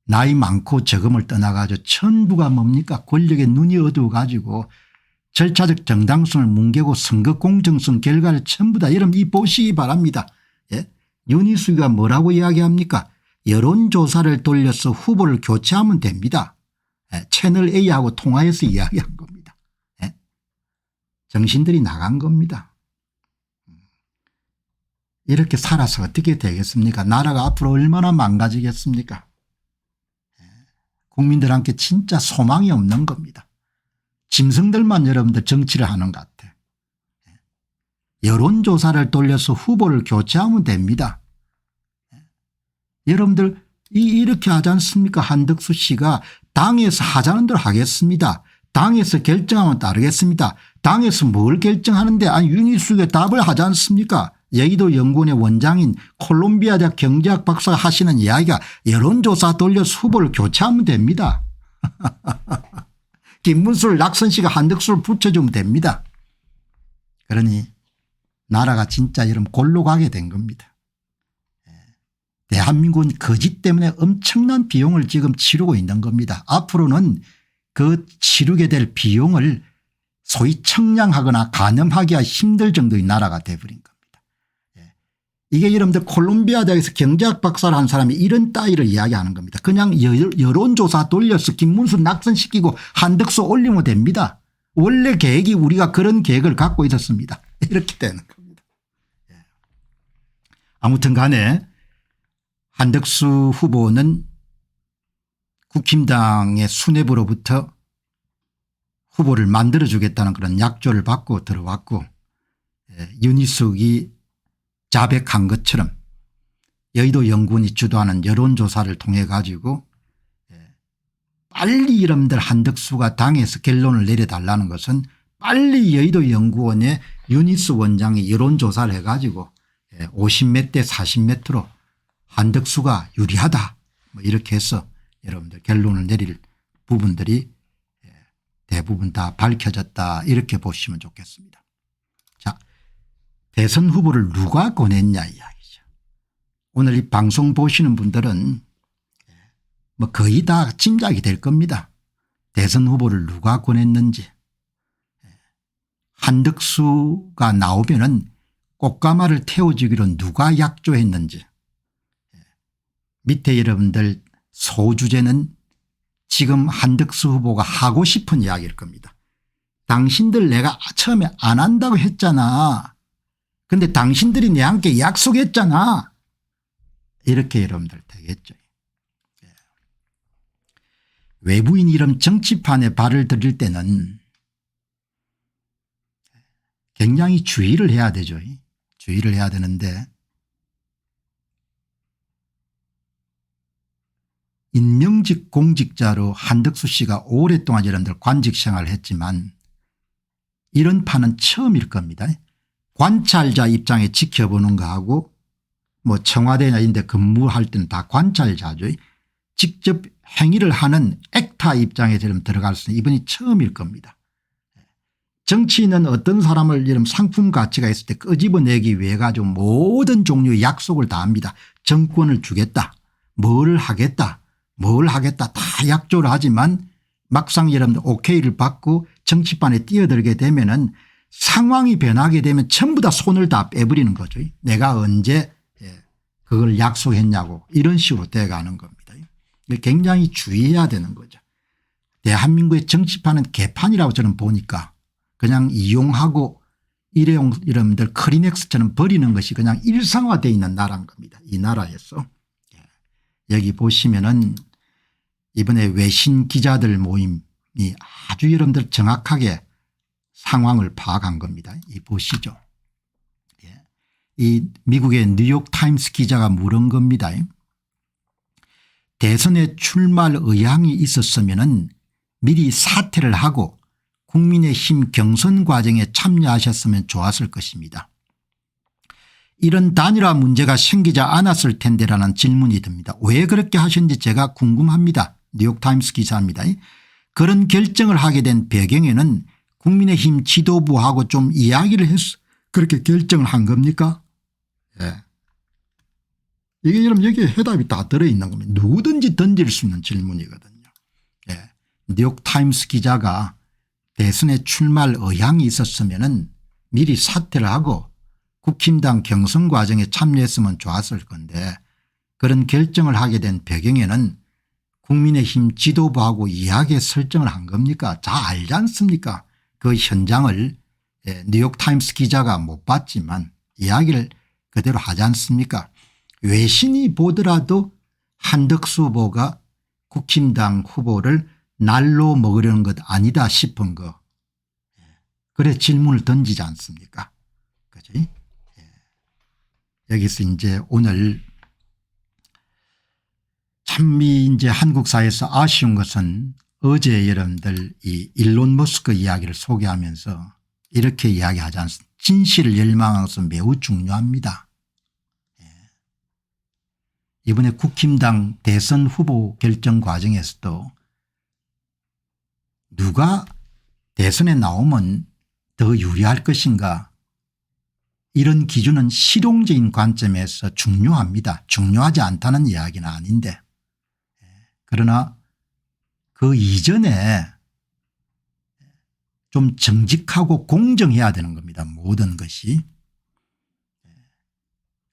나이 많고 적음을 떠나가지고 전부가 뭡니까? 권력에 눈이 어두워 가지고 절차적 정당성을 뭉개고 선거 공정성 결과를 전부 다 여러분 이 보시기 바랍니다. 윤희숙이가 뭐라고 이야기합니까? 여론조사를 돌려서 후보를 교체하면 됩니다. 채널 A하고 통화해서 이야기한 겁니다. 정신들이 나간 겁니다. 이렇게 살아서 어떻게 되겠습니까? 나라가 앞으로 얼마나 망가지겠습니까? 국민들한테 진짜 소망이 없는 겁니다. 짐승들만 여러분들 정치를 하는 것 같아. 여론조사를 돌려서 후보를 교체하면 됩니다. 여러분들 이렇게 하지 않습니까? 한덕수 씨가 당에서 하자는 대로 하겠습니다. 당에서 결정하면 따르겠습니다. 당에서 뭘 결정하는데 윤희숙의 답을 하지 않습니까? 여의도 연구원의 원장인 콜롬비아 대학 경제학 박사가 하시는 이야기가 여론조사 돌려서 후보를 교체하면 됩니다. 김문수를 낙선 씨가 한덕수를 붙여주면 됩니다. 그러니 나라가 진짜 이런 골로 가게 된 겁니다. 대한민국은 거짓 때문에 엄청난 비용을 지금 치르고 있는 겁니다. 앞으로는 그 치르게 될 비용을 소위 청량하거나 가늠하기가 힘들 정도의 나라가 돼버린 겁니다. 이게 여러분들 콜롬비아 대학에서 경제학 박사를 한 사람이 이런 따위를 이야기하는 겁니다. 그냥 여론조사 돌려서 김문수 낙선시키고 한덕수 올리면 됩니다. 원래 계획이 우리가 그런 계획을 갖고 있었습니다. 이렇게 되는 겁니다. 아무튼 간에 한덕수 후보는 국힘당의 수뇌부로부터 후보를 만들어주겠다는 그런 약조를 받고 들어왔고 윤희숙이 자백한 것처럼 여의도 연구원이 주도하는 여론조사를 통해 가지고 빨리 여러분들 한덕수가 당에서 결론을 내려달라는 것은 빨리 여의도 연구원의 윤희숙 원장이 여론조사를 해가지고 50몇 대 40몇으로 한덕수가 유리하다 뭐 이렇게 해서 여러분들 결론을 내릴 부분들이 대부분 다 밝혀졌다 이렇게 보시면 좋겠습니다. 자, 대선 후보를 누가 권했냐 이야기죠. 오늘 이 방송 보시는 분들은 뭐 거의 다 짐작이 될 겁니다. 대선 후보를 누가 권했는지. 한덕수가 나오면은 꽃가마를 태워주기로 누가 약조했는지. 밑에 여러분들 소주제는 지금 한덕수 후보가 하고 싶은 이야기일 겁니다. 당신들 내가 처음에 안 한다고 했잖아. 근데 당신들이 내한테 약속했잖아. 이렇게 여러분들 되겠죠. 외부인 이름 정치판에 발을 들일 때는 굉장히 주의를 해야 되죠. 주의를 해야 되는데 임명직 공직자로 한덕수 씨가 오랫동안 여러분들 관직 생활을 했지만 이런 판은 처음일 겁니다. 관찰자 입장에 지켜보는 거하고 뭐 청와대나 이런 데 근무할 때는 다 관찰자죠. 직접 행위를 하는 액타 입장에 들어갈 수는 이번이 처음일 겁니다. 정치인은 어떤 사람을 이런 상품 가치가 있을 때 끄집어내기 위해 가지고 모든 종류의 약속을 다 합니다. 정권을 주겠다. 뭘 하겠다. 다 약조를 하지만 막상 여러분들 오케이를 받고 정치판에 뛰어들게 되면은 상황이 변하게 되면 전부 다 손을 다 빼버리는 거죠. 내가 언제 그걸 약속했냐고 이런 식으로 돼가는 겁니다. 굉장히 주의해야 되는 거죠. 대한민국의 정치판은 개판이라고 저는 보니까 그냥 이용하고 일회용 여러분들 크리넥스처럼 버리는 것이 그냥 일상화되어 있는 나라인 겁니다. 이 나라에서. 여기 보시면은 이번에 외신 기자들 모임이 아주 여러분들 정확하게 상황을 파악한 겁니다. 이 보시죠. 이 미국의 뉴욕타임스 기자가 물은 겁니다. 대선에 출마할 의향이 있었으면 미리 사퇴를 하고 국민의힘 경선 과정에 참여하셨으면 좋았을 것입니다. 이런 단일화 문제가 생기지 않았을 텐데라는 질문이 듭니다. 왜 그렇게 하셨는지 제가 궁금합니다. 뉴욕타임스 기사입니다. 그런 결정을 하게 된 배경에는 국민의힘 지도부하고 좀 이야기를 해서 그렇게 결정을 한 겁니까? 이게 여러분 여기에 해답이 다 들어있는 겁니다. 누구든지 던질 수 있는 질문이거든요. 뉴욕타임스 기자가 대선에 출마할 의향이 있었으면 미리 사퇴를 하고 국힘당 경선 과정에 참여했으면 좋았을 건데 그런 결정을 하게 된 배경에는 국민의힘 지도부하고 이야기에 설정을 한 겁니까? 잘 알지 않습니까? 그 현장을 뉴욕타임스 기자가 못 봤지만 이야기를 그대로 하지 않습니까? 외신이 보더라도 한덕수 후보가 국힘당 후보를 날로 먹으려는 것 아니다 싶은 거. 그래 질문을 던지지 않습니까? 그죠? 여기서 이제 오늘 참 이제 한국 사회에서 아쉬운 것은 어제 여러분들 이 일론 머스크 이야기를 소개하면서 이렇게 이야기하지 않습니까? 진실을 열망하는 것은 매우 중요합니다. 이번에 국힘당 대선 후보 결정 과정에서도 누가 대선에 나오면 더 유리할 것인가 이런 기준은 실용적인 관점에서 중요합니다. 중요하지 않다는 이야기는 아닌데 그러나 그 이전에 좀 정직하고 공정해야 되는 겁니다. 모든 것이.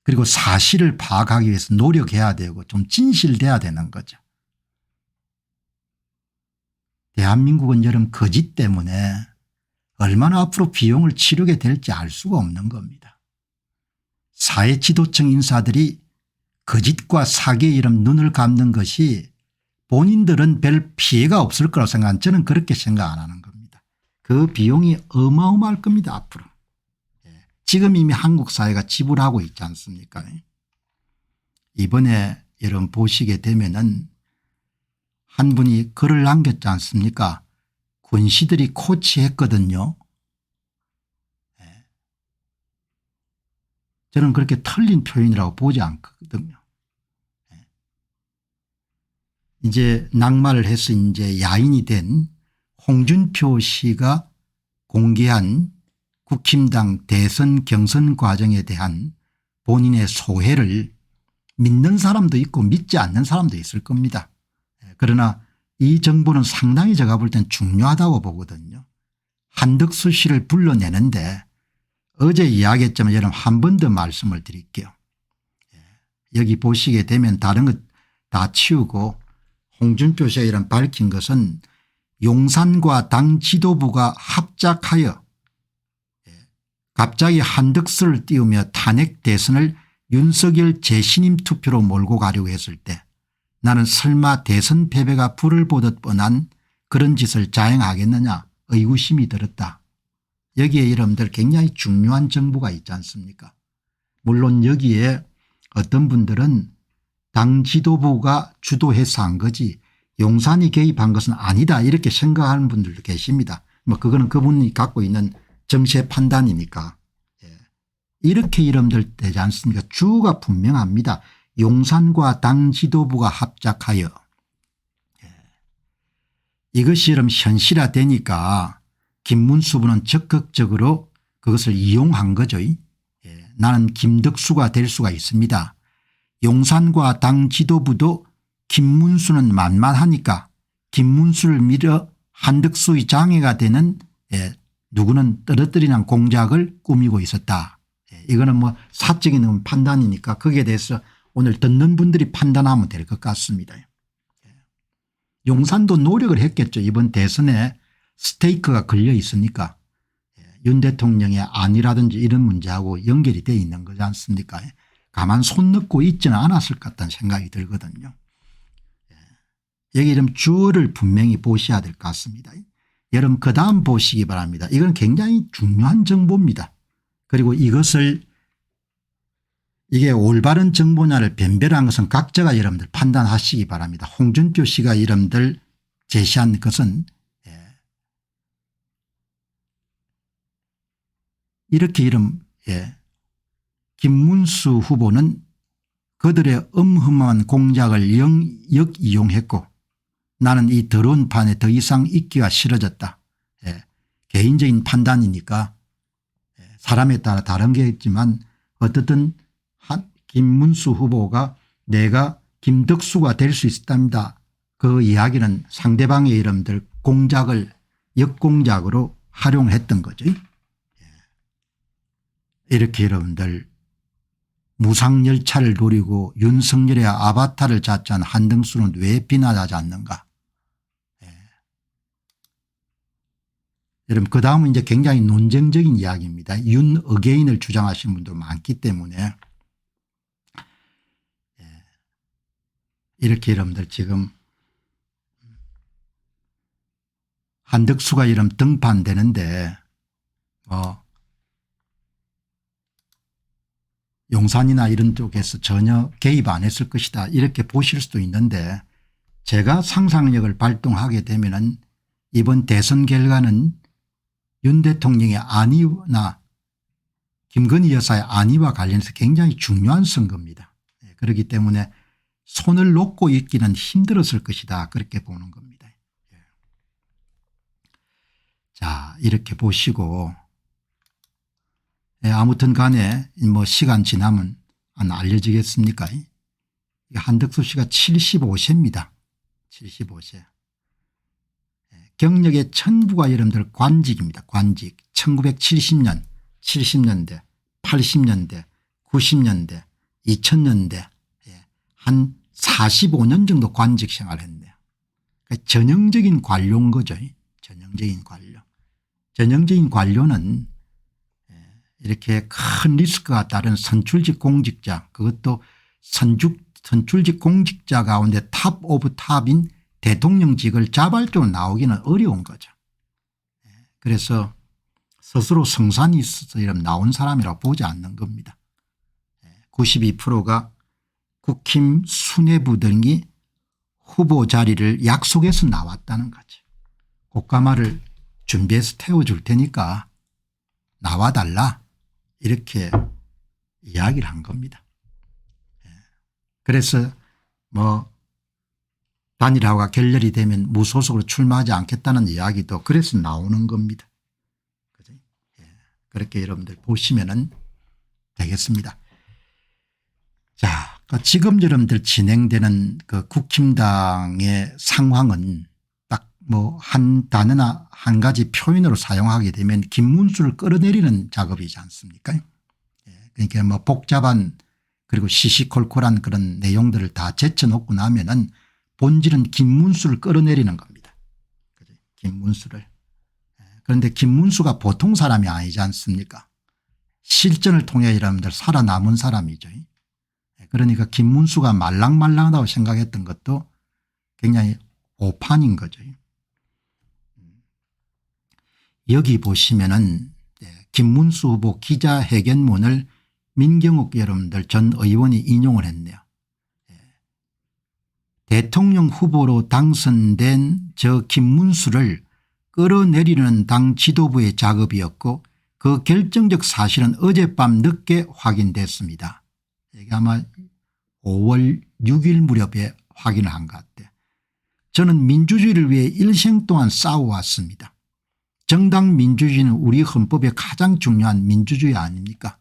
그리고 사실을 파악하기 위해서 노력해야 되고 좀 진실돼야 되는 거죠. 대한민국은 여러분 거짓 때문에 얼마나 앞으로 비용을 치르게 될지 알 수가 없는 겁니다. 사회 지도층 인사들이 거짓과 사기에 이런 눈을 감는 것이 본인들은 별 피해가 없을 거라고 생각하는 저는 그렇게 생각 안 하는 겁니다. 그 비용이 어마어마할 겁니다. 앞으로. 지금 이미 한국 사회가 지불하고 있지 않습니까? 이번에 여러분 보시게 되면은 한 분이 글을 남겼지 않습니까? 군시들이 코치했거든요. 저는 그렇게 틀린 표현이라고 보지 않거든요. 이제 낙마를 해서 이제 야인이 된 홍준표 씨가 공개한 국힘당 대선 경선 과정에 대한 본인의 소회를 믿는 사람도 있고 믿지 않는 사람도 있을 겁니다. 그러나 이 정보는 상당히 제가 볼 땐 중요하다고 보거든요. 한덕수 씨를 불러내는데 어제 이야기했지만 여러분 한 번 더 말씀을 드릴게요. 여기 보시게 되면 다른 것 다 치우고 홍준표 씨가 이런 밝힌 것은 용산과 당 지도부가 합작하여 갑자기 한덕수를 띄우며 탄핵 대선을 윤석열 재신임 투표로 몰고 가려고 했을 때 나는 설마 대선 패배가 불을 보듯 뻔한 그런 짓을 자행하겠느냐 의구심이 들었다. 여기에 여러분들 굉장히 중요한 정보가 있지 않습니까? 물론 여기에 어떤 분들은 당 지도부가 주도해서 한 거지 용산이 개입한 것은 아니다 이렇게 생각하는 분들도 계십니다. 뭐 그거는 그분이 갖고 있는 정치의 판단이니까. 이렇게 여러분들 되지 않습니까? 주가 분명합니다. 용산과 당 지도부가 합작하여. 이것이 여러분 현실화되니까 김문수 후보는 적극적으로 그것을 이용한 거죠. 나는 김덕수가 될 수가 있습니다. 용산과 당 지도부도 김문수는 만만하니까 김문수를 밀어 한덕수의 장애가 되는 누구는 떨어뜨리는 공작을 꾸미고 있었다. 이거는 뭐 사적인 판단이니까 거기에 대해서 오늘 듣는 분들이 판단하면 될 것 같습니다. 용산도 노력을 했겠죠. 이번 대선에 스테이크가 걸려 있으니까 윤 대통령의 안이라든지 이런 문제하고 연결이 되어 있는 거지 않습니까? 가만 손 넣고 있지는 않았을 것 같다는 생각이 들거든요. 여기 이런 주어를 분명히 보셔야 될 것 같습니다. 여러분 그다음 보시기 바랍니다. 이건 굉장히 중요한 정보입니다. 그리고 이것을 이게 올바른 정보냐를 변별한 것은 각자가 여러분들 판단하시기 바랍니다. 홍준표 씨가 여러분들 제시한 것은 이렇게 김문수 후보는 그들의 엄험한 공작을 역이용했고 나는 이 더러운 판에 더 이상 있기가 싫어졌다. 개인적인 판단이니까 사람에 따라 다른 게 있지만 어떻든 김문수 후보가 내가 김덕수가 될 수 있답니다. 그 이야기는 상대방의 여러분들 공작을 역공작으로 활용했던 거죠. 이렇게 여러분들 무상열차를 노리고 윤석열의 아바타를 자처한 한덕수는 왜 비난하지 않는가. 여러분 그다음은 이제 굉장히 논쟁적인 이야기입니다. 윤 어게인을 주장하시는 분도 많기 때문에 이렇게 여러분들 지금 한덕수가 이름 등판되는데 용산이나 이런 쪽에서 전혀 개입 안 했을 것이다 이렇게 보실 수도 있는데 제가 상상력을 발동하게 되면은 이번 대선 결과는 윤 대통령의 안위나 김건희 여사의 안위와 관련해서 굉장히 중요한 선거입니다. 그렇기 때문에 손을 놓고 있기는 힘들었을 것이다 그렇게 보는 겁니다. 자 이렇게 보시고 아무튼 간에 뭐 시간 지나면 안 알려지겠습니까? 한덕수 씨가 75세입니다. 75세. 경력의 전부가 여러분들 관직입니다. 관직. 1970년 70년대 80년대 90년대 2000년대 한 45년 정도 관직 생활을 했네요. 그러니까 전형적인 관료인 거죠. 전형적인 관료. 전형적인 관료는 이렇게 큰 리스크가 따른 선출직 공직자 그것도 선출직 공직자 가운데 탑 오브 탑인 대통령직을 자발적으로 나오기는 어려운 거죠. 그래서 스스로 성산이 있어서 이런 나온 사람이라고 보지 않는 겁니다. 92%가 국힘 수뇌부 등이 후보 자리를 약속해서 나왔다는 거죠. 꽃가마를 준비해서 태워줄 테니까 나와달라 이렇게 이야기를 한 겁니다. 그래서 뭐 단일화가 결렬이 되면 무소속으로 출마하지 않겠다는 이야기도 그래서 나오는 겁니다. 그죠? 그렇게 여러분들 보시면 되겠습니다. 자, 지금 여러분들 진행되는 그 국힘당의 상황은 딱 뭐 한 단어나 한 가지 표현으로 사용하게 되면 김문수를 끌어내리는 작업이지 않습니까? 그러니까 뭐 복잡한 그리고 시시콜콜한 그런 내용들을 다 제쳐놓고 나면은 본질은 김문수를 끌어내리는 겁니다. 김문수를. 그런데 김문수가 보통 사람이 아니지 않습니까? 실전을 통해 여러분들 살아남은 사람이죠. 그러니까 김문수가 말랑말랑하다고 생각했던 것도 굉장히 오판인 거죠. 여기 보시면은 김문수 후보 기자회견문을 민경욱 여러분들 전 의원이 인용을 했네요. 대통령 후보로 당선된 저 김문수를 끌어내리는 당 지도부의 작업이었고 그 결정적 사실은 어젯밤 늦게 확인됐습니다. 이게 아마 5월 6일 무렵에 확인을 한 것 같아요. 저는 민주주의를 위해 일생 동안 싸워왔습니다. 정당 민주주의는 우리 헌법의 가장 중요한 민주주의 아닙니까?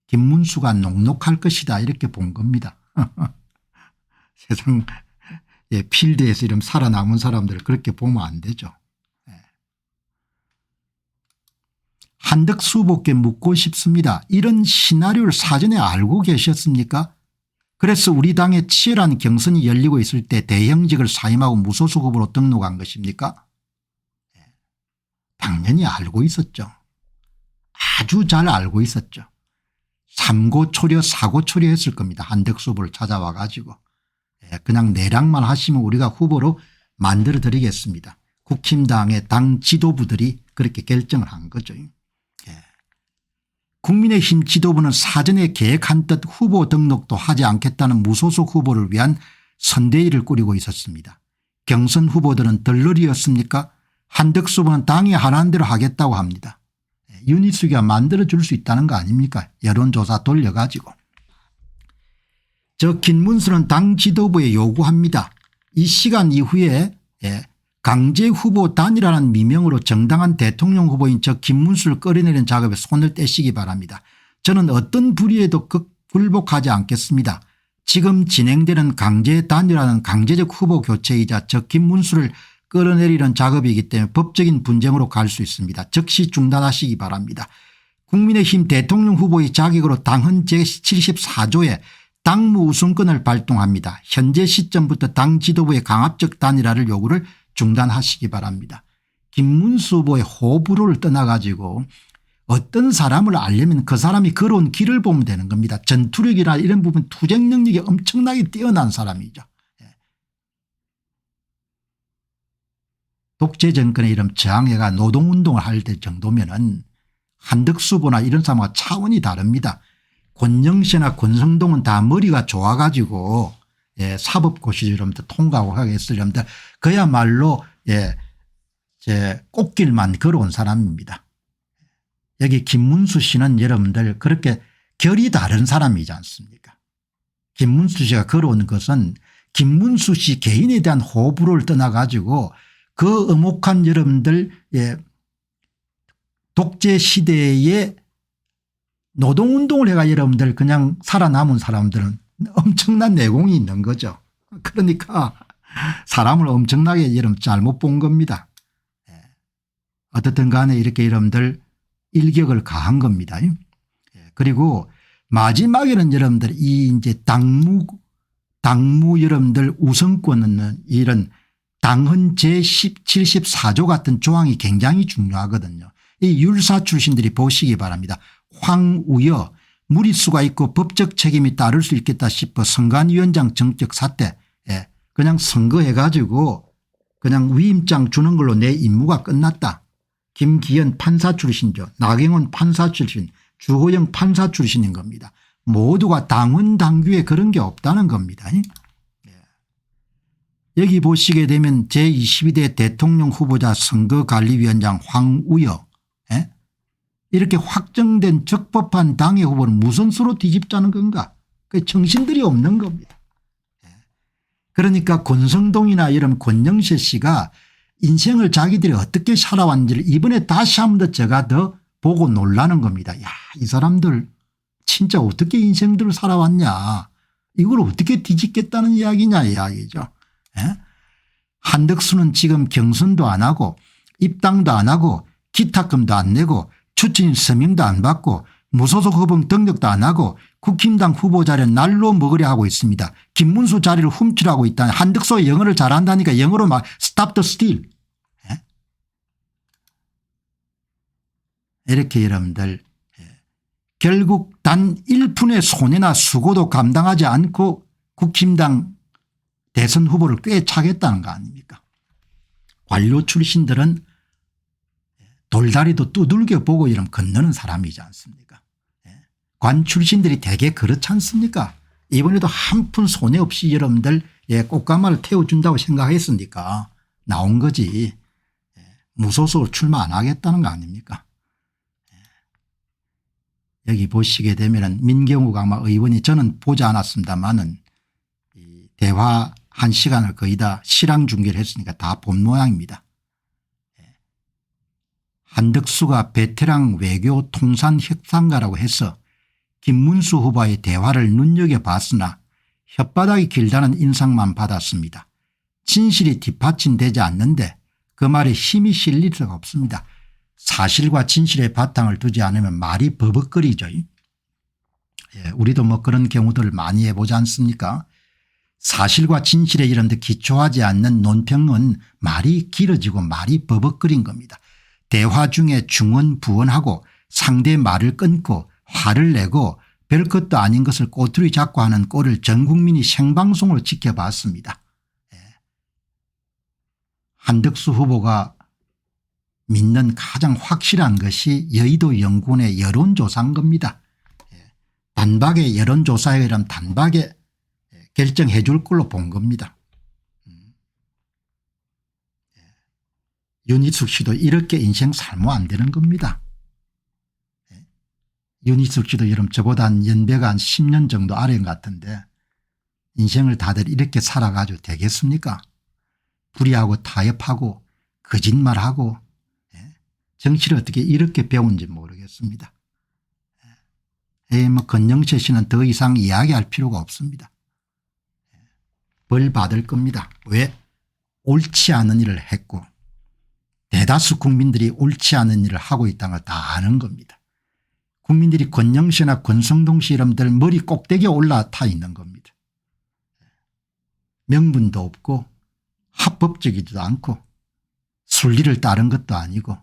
김문수가 녹록할 것이다 이렇게 본 겁니다. 세상 필드에서 이런 살아남은 사람들을 그렇게 보면 안 되죠. 한덕수 후보께 묻고 싶습니다. 이런 시나리오를 사전에 알고 계셨습니까? 그래서 우리 당에 치열한 경선이 열리고 있을 때 대형직을 사임하고 무소속 후보로 등록한 것입니까? 당연히 알고 있었죠. 아주 잘 알고 있었죠. 삼고초려 사고초려 했을 겁니다. 한덕수 후보를 찾아와 가지고. 그냥 내랑만 하시면 우리가 후보로 만들어 드리겠습니다. 국힘당의 당 지도부들이 그렇게 결정을 한 거죠. 국민의힘 지도부는 사전에 계획한 듯 후보 등록도 하지 않겠다는 무소속 후보를 위한 선대위를 꾸리고 있었습니다. 경선 후보들은 덜러리였습니까? 한덕수 후보는 당이 하라는 대로 하겠다고 합니다. 윤희숙이가 만들어줄 수 있다는 거 아닙니까? 여론조사 돌려가지고. 저 김문수는 당 지도부에 요구합니다. 이 시간 이후에 강제 후보 단일화라는 미명으로 정당한 대통령 후보인 저 김문수를 끌어내리는 작업에 손을 떼시기 바랍니다. 저는 어떤 불의에도 굴복하지 않겠습니다. 지금 진행되는 강제 단일화는 강제적 후보 교체이자 저 김문수를 끌어내리는 작업이기 때문에 법적인 분쟁으로 갈 수 있습니다. 즉시 중단하시기 바랍니다. 국민의힘 대통령 후보의 자격으로 당헌 제74조에 당무 우선권을 발동합니다. 현재 시점부터 당 지도부의 강압적 단일화를 요구를 중단하시기 바랍니다. 김문수 후보의 호불호를 떠나가지고 어떤 사람을 알려면 그 사람이 걸어온 길을 보면 되는 겁니다. 전투력이나 이런 부분 투쟁 능력이 엄청나게 뛰어난 사람이죠. 독재 정권의 이런 저항해가 노동운동을 할 때 정도면은 한덕수 후보나 이런 사람과 차원이 다릅니다. 권영세나 권성동은 다 머리가 좋아가지고 사법고시 여러분들 통과하고 하겠어요. 그야말로 꽃길만 걸어온 사람입니다. 여기 김문수 씨는 여러분들 그렇게 결이 다른 사람이지 않습니까? 김문수 씨가 걸어온 것은 김문수 씨 개인에 대한 호불호를 떠나가지고 그 엄혹한 여러분들 독재 시대에 노동운동을 해가 여러분들 그냥 살아남은 사람들은 엄청난 내공이 있는 거죠. 그러니까 사람을 엄청나게 여러분 잘못 본 겁니다. 어떻든 간에 이렇게 여러분들 일격을 가한 겁니다. 그리고 마지막에는 여러분들 이 이제 당무 여러분들 우선권은 이런 당헌 제74조 같은 조항이 굉장히 중요하거든요. 이 율사 출신들이 보시기 바랍니다. 황우여 무리수가 있고 법적 책임이 따를 수 있겠다 싶어 선관위원장 정적 사태 그냥 선거해 가지고 그냥 위임장 주는 걸로 내 임무가 끝났다. 김기현 판사 출신이죠. 나경원 판사 출신, 주호영 판사 출신인 겁니다. 모두가 당원 당규에 그런 게 없다는 겁니다. 여기 보시게 되면 제22대 대통령 후보자 선거관리위원장 황우여 이렇게 확정된 적법한 당의 후보를 무슨 수로 뒤집자는 건가. 그 정신들이 없는 겁니다. 그러니까 권성동이나 이런 권영세 씨가 인생을 자기들이 어떻게 살아왔는지를 이번에 다시 한 번 더 제가 더 보고 놀라는 겁니다. 야, 이 사람들 진짜 어떻게 인생들을 살아왔냐. 이걸 어떻게 뒤집겠다는 이야기냐 이야기죠. 한덕수는 지금 경선도 안 하고 입당도 안 하고 기탁금도 안 내고 추천인 서명도 안 받고 무소속 후보 등록도 안 하고 국힘당 후보 자리를 날로 먹으려 하고 있습니다. 김문수 자리를 훔치려고 있다니 한덕수가 영어를 잘한다니까 영어로 막 stop the steal. 이렇게 여러분들 결국 단 1푼의 손해나 수고도 감당하지 않고 국힘당 대선 후보를 꿰차겠다는 거 아닙니까? 관료 출신들은 돌다리도 두들겨 보고 이러면 건너는 사람이지 않습니까? 관 출신들이 되게 그렇지 않습니까? 이번에도 한 푼 손해 없이 여러분들 꽃가마를 태워준다고 생각했으니까 나온 거지. 무소속으로 출마 안 하겠다는 거 아닙니까? 여기 보시게 되면 민경욱 아마 의원이 저는 보지 않았습니다마는 대화 1시간을 거의 다 실황 중계를 했으니까 다 본 모양입니다. 한덕수가 베테랑 외교 통산 협상가라고 해서 김문수 후보와의 대화를 눈여겨봤으나 혓바닥이 길다는 인상만 받았습니다. 진실이 뒷받침되지 않는데 그 말에 힘이 실릴 수가 없습니다. 사실과 진실의 바탕을 두지 않으면 말이 버벅거리죠. 우리도 뭐 그런 경우들을 많이 해보지 않습니까? 사실과 진실에 이런 데 기초하지 않는 논평은 말이 길어지고 말이 버벅거린 겁니다. 대화 중에 중언부언하고 상대의 말을 끊고 화를 내고 별 것도 아닌 것을 꼬투리 잡고 하는 꼴을 전 국민이 생방송으로 지켜봤습니다. 한덕수 후보가 믿는 가장 확실한 것이 여의도 연구원의 여론조사인 겁니다. 단박에 여론조사에 의하면 단박에 결정해 줄 걸로 본 겁니다. 윤희숙 씨도 이렇게 인생 살면 안 되는 겁니다. 윤희숙 씨도 여러분 저보다 한 연배가 한 10년 정도 아래인 것 같은데 인생을 다들 이렇게 살아가지고 되겠습니까? 불의하고 타협하고 거짓말하고 정치를 어떻게 이렇게 배운지 모르겠습니다. 뭐 권영세 씨는 더 이상 이야기할 필요가 없습니다. 벌 받을 겁니다. 왜? 옳지 않은 일을 했고 대다수 국민들이 옳지 않은 일을 하고 있다는 걸 다 아는 겁니다. 국민들이 권영세나 권성동 씨 이름들 머리 꼭대기에 올라타 있는 겁니다. 명분도 없고 합법적이지도 않고 순리를 따른 것도 아니고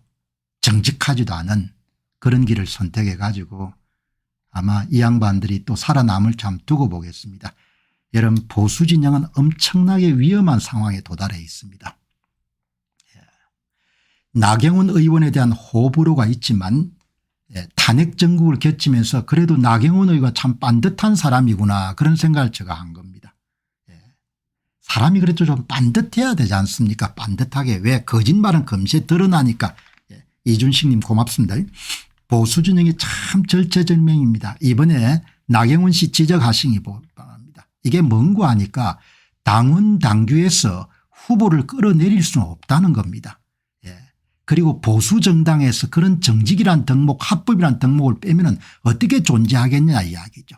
정직하지도 않은 그런 길을 선택해 가지고 아마 이 양반들이 또 살아남을 참 두고 보겠습니다. 여러분 보수 진영은 엄청나게 위험한 상황에 도달해 있습니다. 나경원 의원에 대한 호불호가 있지만 탄핵 정국을 겪으면서 그래도 나경원 의원이 참 반듯한 사람이구나 그런 생각을 제가 한 겁니다. 사람이 그래도 좀 반듯해야 되지 않습니까? 반듯하게. 왜? 거짓말은 금세 드러나니까. 이준식님 고맙습니다. 보수 진영이 참 절체절명입니다. 이번에 나경원 씨 지적하시기 바랍니다. 이게 뭔고 하니까 당원 당규에서 후보를 끌어내릴 수는 없다는 겁니다. 그리고 보수 정당에서 그런 정직이란 덕목 합법이란 덕목을 빼면 어떻게 존재하겠냐 이야기죠.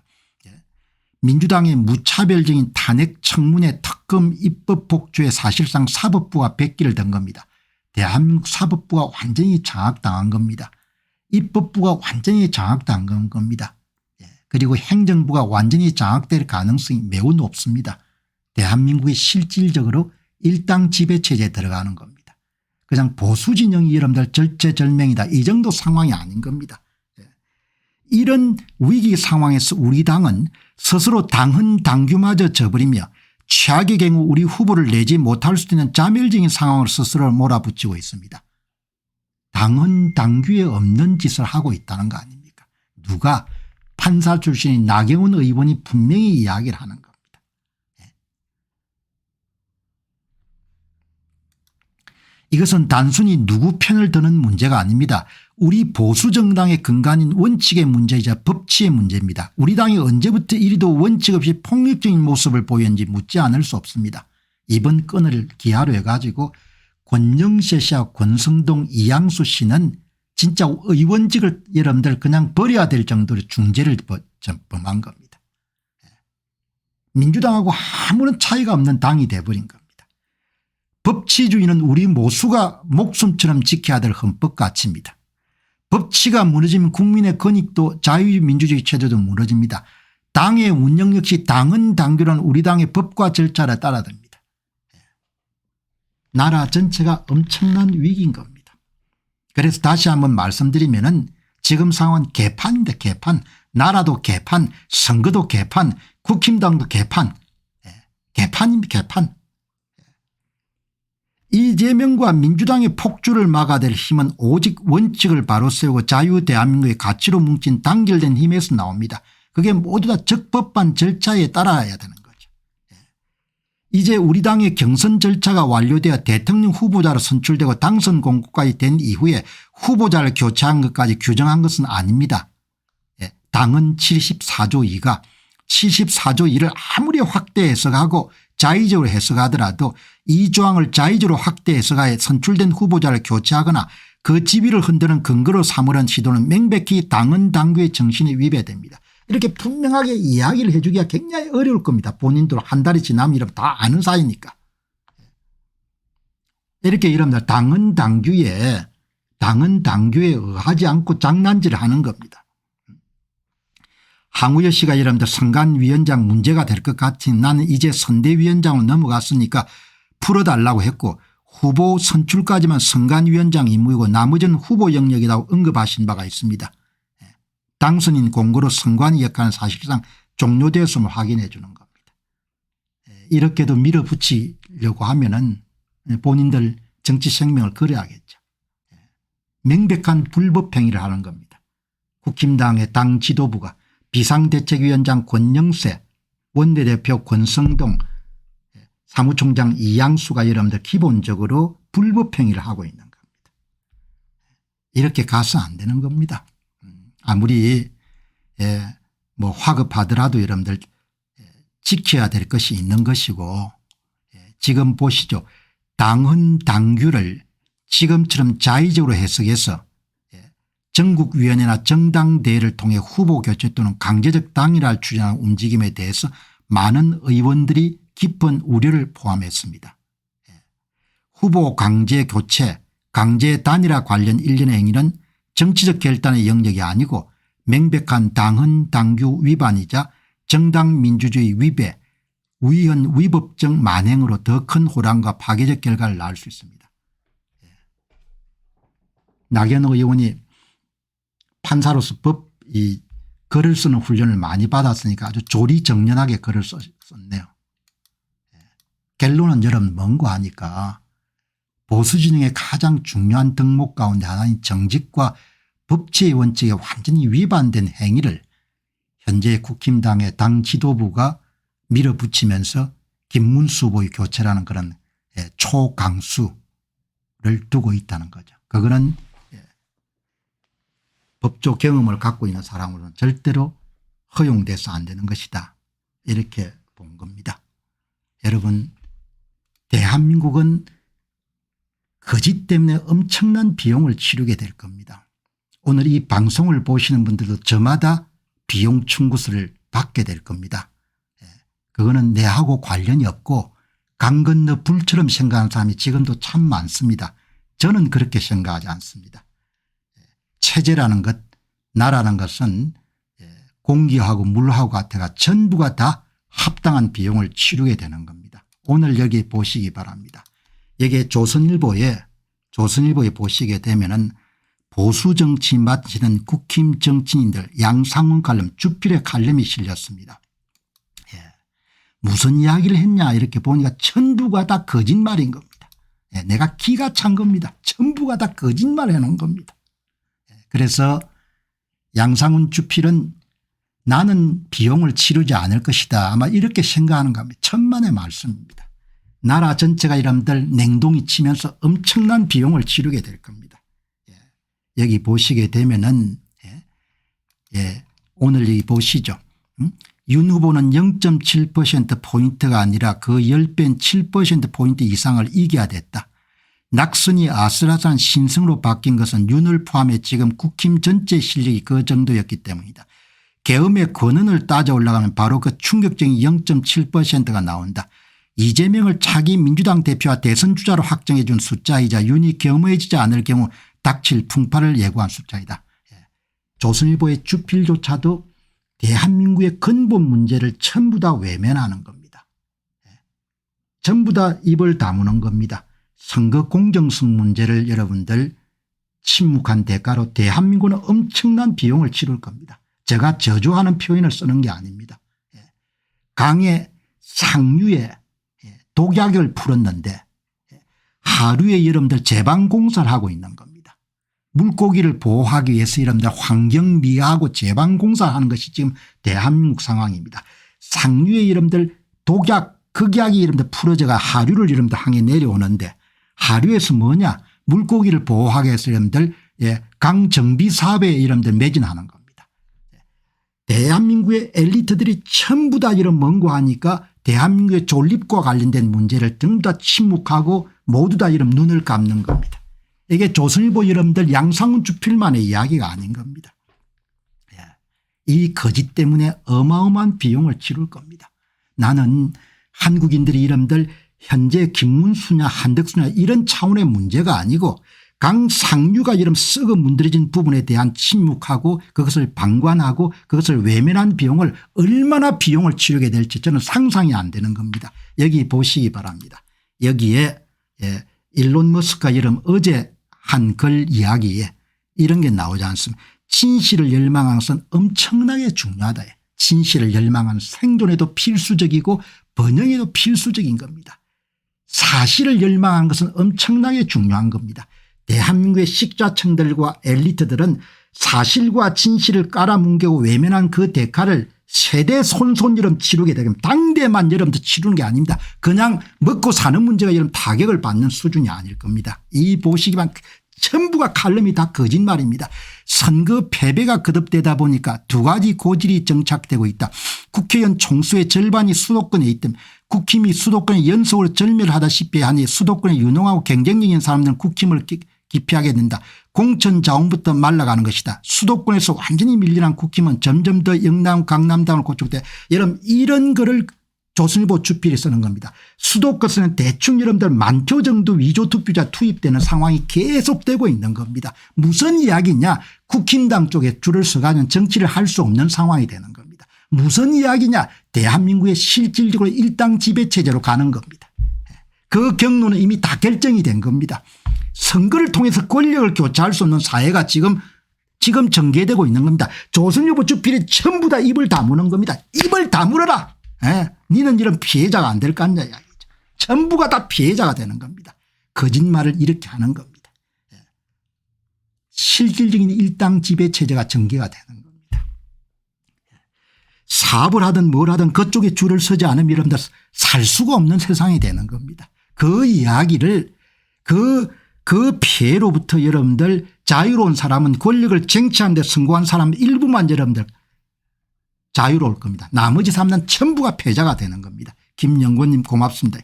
민주당의 무차별적인 탄핵 청문회 특검 입법 복주에 사실상 사법부가 백기를 든 겁니다. 대한민국 사법부가 완전히 장악당한 겁니다. 입법부가 완전히 장악당한 겁니다. 그리고 행정부가 완전히 장악될 가능성이 매우 높습니다. 대한민국이 실질적으로 일당 지배체제에 들어가는 겁니다. 그냥 보수 진영이 여러분들 절체절명이다 이 정도 상황이 아닌 겁니다. 이런 위기 상황에서 우리 당은 스스로 당헌 당규마저 져버리며 최악의 경우 우리 후보를 내지 못할 수도 있는 자멸적인 상황을 스스로 몰아붙이고 있습니다. 당헌 당규에 없는 짓을 하고 있다는 거 아닙니까? 누가? 판사 출신인 나경원 의원이 분명히 이야기를 하는 겁니다. 이것은 단순히 누구 편을 드는 문제가 아닙니다. 우리 보수정당의 근간인 원칙의 문제이자 법치의 문제입니다. 우리 당이 언제부터 이리도 원칙 없이 폭력적인 모습을 보였는지 묻지 않을 수 없습니다. 이번 건을 기하로 해가지고 권영세 씨와 권성동 이양수 씨는 진짜 의원직을 여러분들 그냥 버려야 될 정도로 중죄를 범한 겁니다. 민주당하고 아무런 차이가 없는 당이 돼버린 겁니다. 법치주의는 우리 모수가 목숨처럼 지켜야 될 헌법 가치입니다. 법치가 무너지면 국민의 권익도 자유민주주의 체제도 무너집니다. 당의 운영 역시 당은 당규란 우리 당의 법과 절차를 따라야 됩니다. 나라 전체가 엄청난 위기인 겁니다. 그래서 다시 한번 말씀드리면은 지금 상황은 개판입니다. 개판. 나라도 개판, 선거도 개판, 국힘당도 개판. 개판입니다. 개판. 이재명과 민주당의 폭주를 막아낼 힘은 오직 원칙을 바로 세우고 자유 대한민국의 가치로 뭉친 단결된 힘에서 나옵니다. 그게 모두 다 적법한 절차에 따라야 되는 거죠. 이제 우리 당의 경선 절차가 완료되어 대통령 후보자로 선출되고 당선 공고까지 된 이후에 후보자를 교체한 것까지 규정한 것은 아닙니다. 당은 74조 2가 74조 2를 아무리 확대 해석하고 자의적으로 해석하더라도 이 조항을 자의적으로 확대 해석하여 선출된 후보자를 교체하거나 그 지위를 흔드는 근거로 삼으려는 시도는 명백히 당은 당규의 정신에 위배됩니다. 이렇게 분명하게 이야기를 해 주기가 굉장히 어려울 겁니다. 본인들 한 달이 지나면 이러면 다 아는 사이니까. 이렇게 여러분들 당은 당규에 의하지 않고 장난질을 하는 겁니다. 황우여 씨가 여러분들 선관위원장 문제가 될 것 같이 나는 이제 선대위원장으로 넘어갔으니까 풀어달라고 했고 후보 선출까지만 선관위원장 임무이고 나머지는 후보 영역이라고 언급하신 바가 있습니다. 당선인 공고로 선관위 역할은 사실상 종료되었음을 확인해 주는 겁니다. 이렇게도 밀어붙이려고 하면은 본인들 정치 생명을 걸어야겠죠. 명백한 불법행위를 하는 겁니다. 국힘당의 당 지도부가 비상대책위원장 권영세, 원내대표 권성동, 사무총장 이양수가 여러분들 기본적으로 불법행위를 하고 있는 겁니다. 이렇게 가서 안 되는 겁니다. 아무리 뭐 화급하더라도 여러분들 지켜야 될 것이 있는 것이고 지금 보시죠. 당헌 당규를 지금처럼 자의적으로 해석해서 전국위원회나 정당대회를 통해 후보 교체 또는 강제적 당일화를 추진하는 움직임에 대해서 많은 의원들이 깊은 우려를 포함했습니다. 후보 강제 교체, 강제 단일화 관련 일련의 행위는 정치적 결단의 영역이 아니고 명백한 당헌 당규 위반이자 정당 민주주의 위배, 위헌 위법적 만행으로 더 큰 호랑과 파괴적 결과를 낳을 수 있습니다. 나경원 의원이 판사로서 이 글을 쓰는 훈련을 많이 받았으니까 아주 조리정연하게 글을 썼네요. 결론은 여러분 뭔고 하니까 보수진영의 가장 중요한 덕목 가운데 하나인 정직과 법치의 원칙에 완전히 위반된 행위를 현재 국힘당의 당 지도부가 밀어붙이면서 김문수 후보의 교체라는 그런 초강수를 두고 있다는 거죠. 그거는 법조 경험을 갖고 있는 사람으로는 절대로 허용돼서 안 되는 것이다. 이렇게 본 겁니다. 여러분 대한민국은 거짓 때문에 엄청난 비용을 치르게 될 겁니다. 오늘 이 방송을 보시는 분들도 저마다 비용 청구서를 받게 될 겁니다. 그거는 내하고 관련이 없고 강 건너 불처럼 생각하는 사람이 지금도 참 많습니다. 저는 그렇게 생각하지 않습니다. 체제라는 것, 나라는 것은 공기하고 물하고 같아가 전부가 다 합당한 비용을 치르게 되는 겁니다. 오늘 여기 보시기 바랍니다. 여기에 조선일보에 보시게 되면은 보수 정치 마치는 국힘 정치인들 양상훈 칼럼 주필의 칼럼이 실렸습니다. 무슨 이야기를 했냐 이렇게 보니까 전부가 다 거짓말인 겁니다. 내가 기가 찬 겁니다. 전부가 다 거짓말 해놓은 겁니다. 그래서 양상훈 주필은 나는 비용을 치르지 않을 것이다 아마 이렇게 생각하는 겁니다. 천만의 말씀입니다. 나라 전체가 여러분들 냉동이 치면서 엄청난 비용을 치르게 될 겁니다. 여기 보시게 되면은 오늘 여기 보시죠. 윤 후보는 0.7%포인트가 아니라 그 10배인 7%포인트 이상을 이겨야 됐다. 낙선이 아슬아슬한 신승으로 바뀐 것은 윤을 포함해 지금 국힘 전체 실력이 그 정도였기 때문이다. 계엄의 권한을 따져 올라가면 바로 그 충격적인 0.7%가 나온다. 이재명을 차기 민주당 대표와 대선 주자로 확정해 준 숫자이자 윤이 겸허해지지 않을 경우 닥칠 풍파를 예고한 숫자이다. 조선일보의 주필조차도 대한민국의 근본 문제를 전부 다 외면하는 겁니다. 전부 다 입을 다무는 겁니다. 선거 공정성 문제를 여러분들 침묵한 대가로 대한민국은 엄청난 비용을 치를 겁니다. 제가 저주하는 표현을 쓰는 게 아닙니다. 강의 상류에 독약을 풀었는데 하루에 여러분들 제방공사를 하고 있는 겁니다. 물고기를 보호하기 위해서 여러분들 환경미화하고 제방공사를 하는 것이 지금 대한민국 상황입니다. 상류에 여러분들 독약 극약이 여러분들 풀어져가 하류를 여러분들 향해 내려오는데 하류에서 뭐냐 물고기를 보호하기 위해서 여러분들 강 정비 사업에 여러분들 매진하는 겁니다. 대한민국의 엘리트들이 전부 다 이런 mon고하니까 대한민국의 존립과 관련된 문제를 전부 다 침묵하고 모두 다 이런 눈을 감는 겁니다. 이게 조선일보 여러분들 양상훈 주필만의 이야기가 아닌 겁니다. 이 거짓 때문에 어마어마한 비용을 치를 겁니다. 나는 한국인들이 여러분들 현재 김문수냐 한덕수냐 이런 차원의 문제가 아니고 강 상류가 이런 썩어 문드러진 부분에 대한 침묵하고 그것을 방관하고 그것을 외면한 비용을 얼마나 비용을 치르게 될지 저는 상상이 안 되는 겁니다. 여기 보시기 바랍니다. 여기에 일론 머스크가 이런 어제 한 글 이야기에 이런 게 나오지 않습니다. 진실을 열망하는 것은 엄청나게 중요하다. 진실을 열망하는 생존에도 필수적이고 번영에도 필수적인 겁니다. 사실을 열망하는 것은 엄청나게 중요한 겁니다. 대한민국의 식자층들과 엘리트들은 사실과 진실을 깔아뭉개고 외면한 그 대가를 세대 손손처럼 치르게 되면 당대만 여러분들 치르는 게 아닙니다. 그냥 먹고 사는 문제가 여러분 타격을 받는 수준이 아닐 겁니다. 이 보시기만 전부가 칼럼이 다 거짓말입니다. 선거 패배가 거듭되다 보니까 두 가지 고질이 정착되고 있다. 국회의원 총수의 절반이 수도권에 있다면 국힘이 수도권에 연속으로 절멸하다시피 하니 수도권에 유능하고 경쟁력인 사람들은 국힘을 기피하게 된다. 공천 자원부터 말라가는 것이다. 수도권에서 완전히 밀려난 국힘은 점점 더 영남 강남당을 고축돼. 여러분 이런 거를 조선일보 주필이 쓰는 겁니다. 수도권에서는 대충 여러분들 10,000표 정도 위조 투표자 투입되는 상황이 계속되고 있는 겁니다. 무슨 이야기냐 국힘당 쪽에 줄을 서가는 정치를 할 수 없는 상황이 되는 겁니다. 무슨 이야기냐 대한민국의 실질적으로 일당 지배체제로 가는 겁니다. 그 경로는 이미 다 결정이 된 겁니다. 선거를 통해서 권력을 교체할 수 없는 사회가 지금 전개되고 있는 겁니다. 조선일보 주필이 전부 다 입을 다무는 겁니다. 입을 다물어라. 니는 이런 피해자가 안 될 거 아니냐 이야기죠. 전부가 다 피해자가 되는 겁니다. 거짓말을 이렇게 하는 겁니다. 실질적인 일당 지배체제가 전개가 되는 겁니다. 사업을 하든 뭘 하든 그쪽에 줄을 서지 않으면 여러분들 살 수가 없는 세상이 되는 겁니다. 그 이야기를 그 피해로부터 여러분들 자유로운 사람은 권력을 쟁취하는 데 성공한 사람 일부만 여러분들 자유로울 겁니다. 나머지 사람은 전부가 패자가 되는 겁니다. 김영권님 고맙습니다.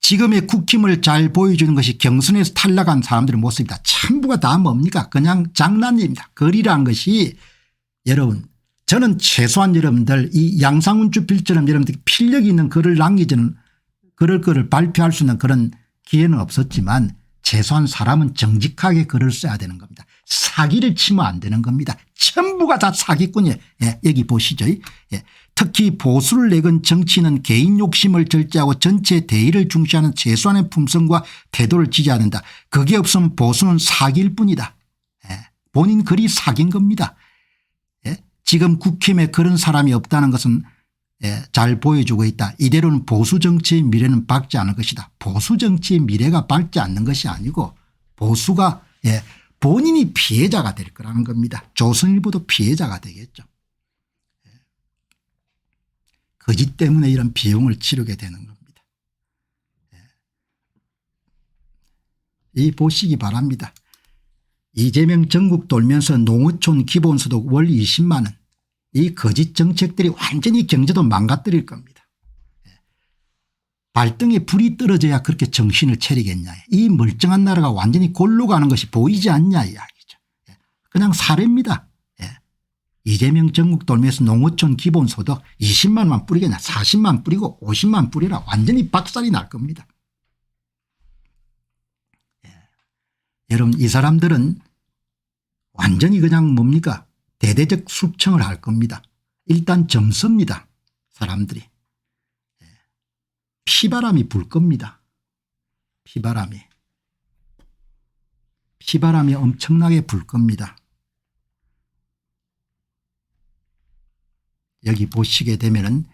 지금의 국힘을 잘 보여주는 것이 경선에서 탈락한 사람들의 모습이다. 전부가 다 뭡니까 그냥 장난입니다. 글이라는 것이 여러분 저는 최소한 여러분들 이 양상훈 주필처럼 여러분들 필력 있는 글을 남기지는 그럴 거를 발표할 수 있는 그런 기회는 없었지만 최소한 사람은 정직하게 글을 써야 되는 겁니다. 사기를 치면 안 되는 겁니다. 전부가 다 사기꾼이에요. 여기 보시죠. 특히 보수를 내건 정치인은 개인 욕심을 절제하고 전체 대의를 중시하는 최소한의 품성과 태도를 지지해야 된다. 그게 없으면 보수는 사기일 뿐이다. 본인 글이 사기인 겁니다. 지금 국힘에 그런 사람이 없다는 것은 잘 보여주고 있다. 이대로는 보수 정치의 미래는 밝지 않을 것이다. 보수 정치의 미래가 밝지 않는 것이 아니고 보수가 본인이 피해자가 될 거라는 겁니다. 조선일보도 피해자가 되겠죠. 거짓 때문에 이런 비용을 치르게 되는 겁니다. 이 보시기 바랍니다. 이재명 전국 돌면서 농어촌 기본소득 월 20만 원. 이 거짓 정책들이 완전히 경제도 망가뜨릴 겁니다. 발등에 불이 떨어져야 그렇게 정신을 차리겠냐. 이 멀쩡한 나라가 완전히 골로 가는 것이 보이지 않냐 이야기죠. 그냥 사례입니다. 이재명 전국 돌면서 농어촌 기본소득 20만 원 뿌리겠냐 40만 뿌리고 50만 뿌리라 완전히 박살이 날 겁니다. 예. 여러분 이 사람들은 완전히 그냥 뭡니까 대대적 숙청을 할 겁니다. 일단 점섭니다. 사람들이. 예. 피바람이 불 겁니다. 피바람이 엄청나게 불 겁니다. 여기 보시게 되면은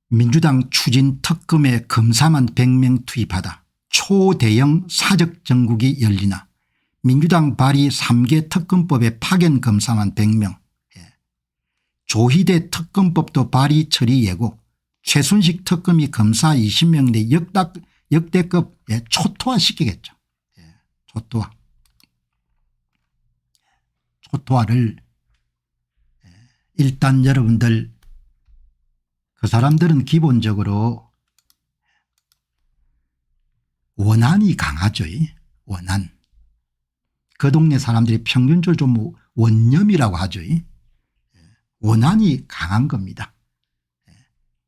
민주당 추진 특검에 검사만 100명 투입하다. 초대형 사적 정국이 열리나. 민주당 발의 3개 특검법에 파견 검사만 100명. 예. 조희대 특검법도 발의 처리 예고. 최순식 특검이 검사 20명인데 역대급 예, 초토화시키겠죠. 예. 초토화를 일단 여러분들 그 사람들은 기본적으로 원한이 강하죠. 원한. 그 동네 사람들이 평균적으로 좀 원념이라고 하죠. 원한이 강한 겁니다.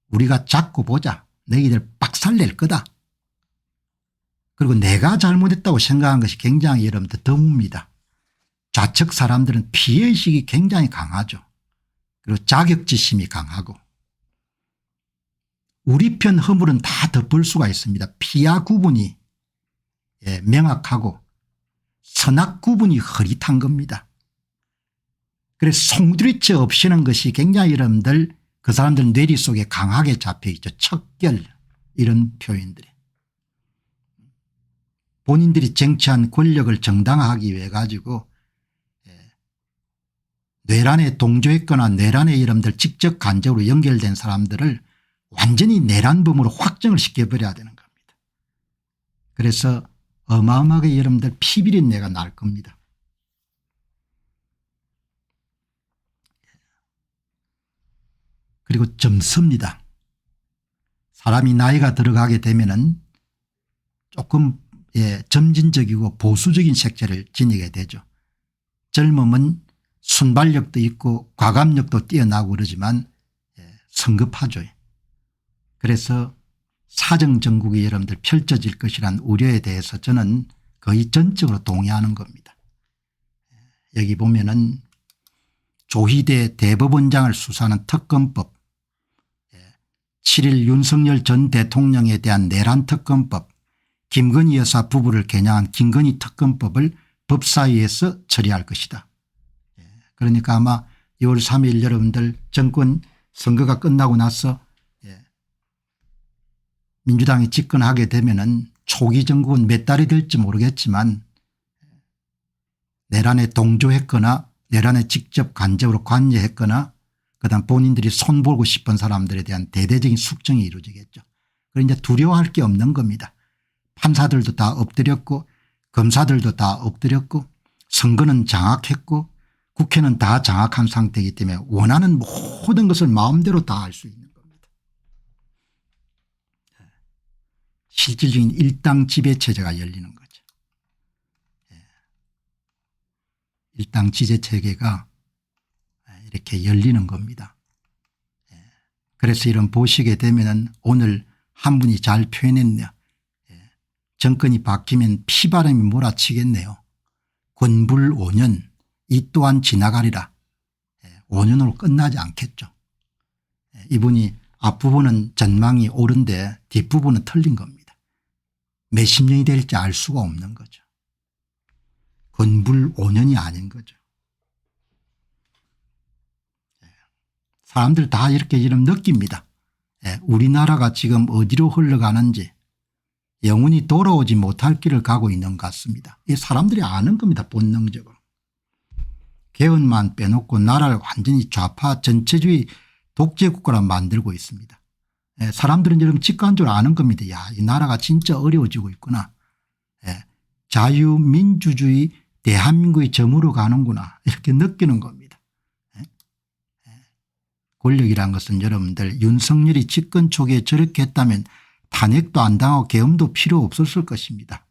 우리가 잡고 보자. 너희들 박살낼 거다. 그리고 내가 잘못했다고 생각한 것이 굉장히 여러분들 드뭅니다. 좌측 사람들은 피해의식이 굉장히 강하죠. 그리고 자격지심이 강하고 우리 편 허물은 다 덮을 수가 있습니다. 피하 구분이 예, 명확하고 선악 구분이 흐릿한 겁니다. 그래서 송두리째 없이는 것이 굉장히 여러분들 그 사람들 뇌리 속에 강하게 잡혀있죠. 척결 이런 표현들이. 본인들이 쟁취한 권력을 정당화하기 위해 가지고 뇌란에 동조했거나 뇌란에 여러분들 직접 간접으로 연결된 사람들을 완전히 내란범으로 확정을 시켜버려야 되는 겁니다. 그래서 어마어마하게 여러분들 피비린내가 날 겁니다. 그리고 점섭니다. 사람이 나이가 들어가게 되면은 조금 예, 점진적이고 보수적인 색채를 지니게 되죠. 젊음은 순발력도 있고 과감력도 뛰어나고 그러지만 성급하죠. 그래서 사정정국이 여러분들 펼쳐질 것이란 우려에 대해서 저는 거의 전적으로 동의하는 겁니다. 여기 보면은 조희대 대법원장을 수사하는 특검법, 7일 윤석열 전 대통령에 대한 내란 특검법, 김건희 여사 부부를 겨냥한 김건희 특검법을 법사위에서 처리할 것이다. 그러니까 아마 6월 3일 여러분들 정권 선거가 끝나고 나서 민주당이 집권하게 되면은 초기 정국은 몇 달이 될지 모르겠지만 내란에 동조했거나 내란에 직접 간접으로 관여했거나 그다음 본인들이 손보고 싶은 사람들에 대한 대대적인 숙청이 이루어지겠죠. 그런데 이제 두려워할 게 없는 겁니다. 판사들도 다 엎드렸고 검사들도 다 엎드렸고 선거는 장악했고 국회는 다 장악한 상태이기 때문에 원하는 모든 것을 마음대로 다 할 수 있는 겁니다. 실질적인 일당 지배체제가 열리는 거죠. 일당 지배체계가 이렇게 열리는 겁니다. 그래서 이런 보시게 되면은 오늘 한 분이 잘 표현했네요. 정권이 바뀌면 피바람이 몰아치겠네요. 권불 5년 이 또한 지나가리라. 5년으로 끝나지 않겠죠. 이분이 앞부분은 전망이 옳은데 뒷부분은 틀린 겁니다. 몇십 년이 될지 알 수가 없는 거죠. 권불 5년이 아닌 거죠. 사람들 다 이렇게 이름 느낍니다. 우리나라가 지금 어디로 흘러가는지 영원히 돌아오지 못할 길을 가고 있는 것 같습니다. 이 사람들이 아는 겁니다. 본능적으로. 개헌만 빼놓고 나라를 완전히 좌파 전체주의 독재국가로 만들고 있습니다. 사람들은 여러분 직관적으로 아는 겁니다. 야, 이 나라가 진짜 어려워지고 있구나. 자유민주주의 대한민국의 점으로 가는구나 이렇게 느끼는 겁니다. 권력이란 것은 여러분들 윤석열이 집권 초기에 저렇게 했다면 탄핵도 안 당하고 계엄도 필요 없었을 것입니다.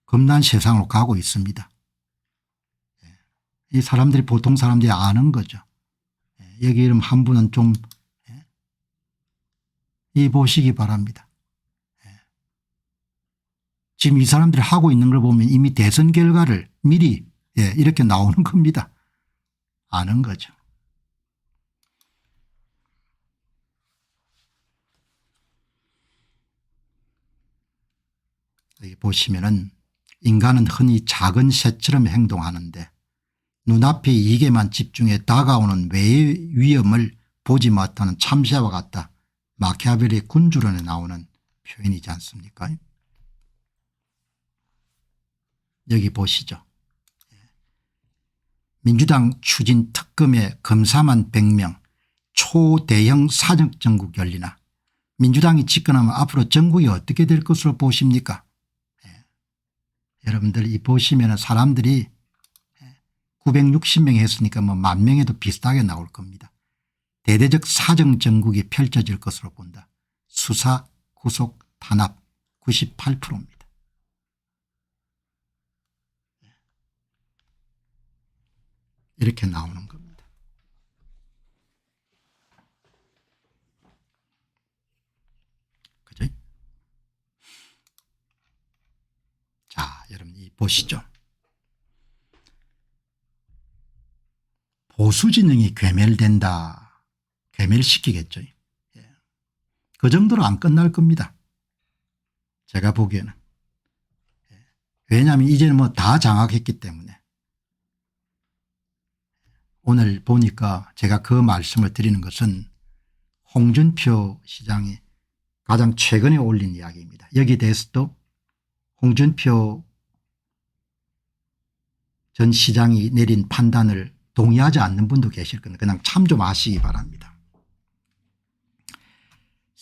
겁난 세상으로 가고 있습니다. 이 사람들이 보통 사람들이 아는 거죠. 여기 이름 한 분은 좀 이 보시기 바랍니다. 지금 이 사람들이 하고 있는 걸 보면 이미 대선 결과를 미리 이렇게 나오는 겁니다. 아는 거죠. 여기 보시면은 인간은 흔히 작은 새처럼 행동하는데 눈앞의 이익에만 집중해 다가오는 외의 위험을 보지 못하는 참새와 같다. 마키아벨리의 군주론에 나오는 표현이지 않습니까? 여기 보시죠. 민주당 추진 특검에 검사만 100명 초대형 사정정국 열리나 민주당이 집권하면 앞으로 전국이 어떻게 될 것으로 보십니까? 여러분들 이 보시면 사람들이 960명 했으니까 뭐 10,000명에도 비슷하게 나올 겁니다. 대대적 사정정국이 펼쳐질 것으로 본다. 수사, 구속, 탄압 98%입니다. 이렇게 나오는 겁니다. 그죠? 자, 여러분 이 보시죠. 보수진영이 괴멸된다. 괴멸시키겠죠. 그 정도로 안 끝날 겁니다. 제가 보기에는. 왜냐하면 이제는 뭐 다 장악했기 때문에. 오늘 보니까 제가 그 말씀을 드리는 것은 홍준표 시장이 가장 최근에 올린 이야기입니다. 여기에 대해서도 홍준표 전 시장이 내린 판단을 동의하지 않는 분도 계실 건데 그냥 참 좀 아시기 바랍니다.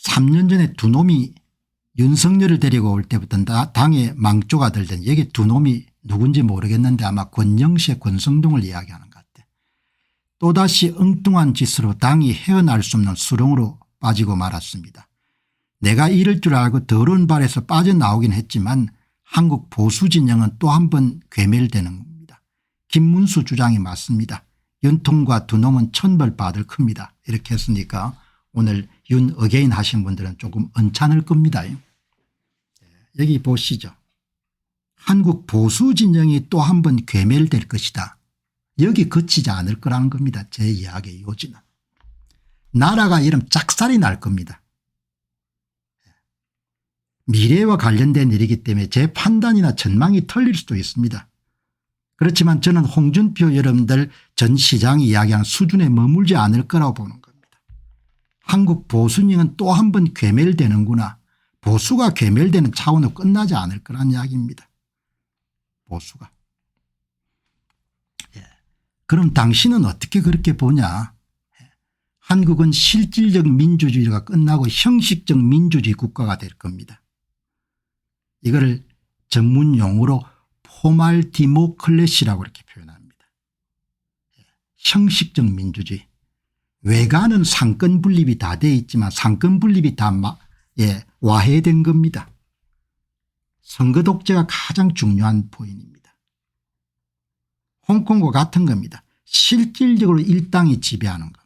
3년 전에 두 놈이 윤석열을 데리고 올 때부터 당의 망조가 들던 여기 두 놈이 누군지 모르겠는데 아마 권영세 권성동을 이야기하는 것 같아. 또다시 엉뚱한 짓으로 당이 헤어날 수 없는 수렁으로 빠지고 말았습니다. 내가 이럴 줄 알고 더러운 발에서 빠져나오긴 했지만 한국 보수진영은 또 한 번 괴멸되는 겁니다. 김문수 주장이 맞습니다. 윤통과 두 놈은 천벌받을 겁니다. 이렇게 했으니까 오늘 윤 어게인 하신 분들은 조금 언짢을 겁니다. 여기 보시죠. 한국 보수진영이 또 한 번 괴멸될 것이다. 여기 그치지 않을 거라는 겁니다. 제 이야기의 요지는. 나라가 이름 짝살이 날 겁니다. 미래와 관련된 일이기 때문에 제 판단이나 전망이 틀릴 수도 있습니다. 그렇지만 저는 홍준표 여러분들 전 시장이 이야기하는 수준에 머물지 않을 거라고 보는 겁니다. 한국 보수진영은 또 한 번 괴멸되는구나. 보수가 괴멸되는 차원으로 끝나지 않을 거란 이야기입니다. 보수가. 그럼 당신은 어떻게 그렇게 보냐. 한국은 실질적 민주주의가 끝나고 형식적 민주주의 국가가 될 겁니다. 이거를 전문 용어로 포말 디모클래시라고 이렇게 표현합니다. 형식적 민주주의. 외관은 상권 분립이 다 돼 있지만 상권 분립이 다 와해된 겁니다. 선거 독재가 가장 중요한 포인트입니다. 홍콩과 같은 겁니다. 실질적으로 일당이 지배하는 겁니다.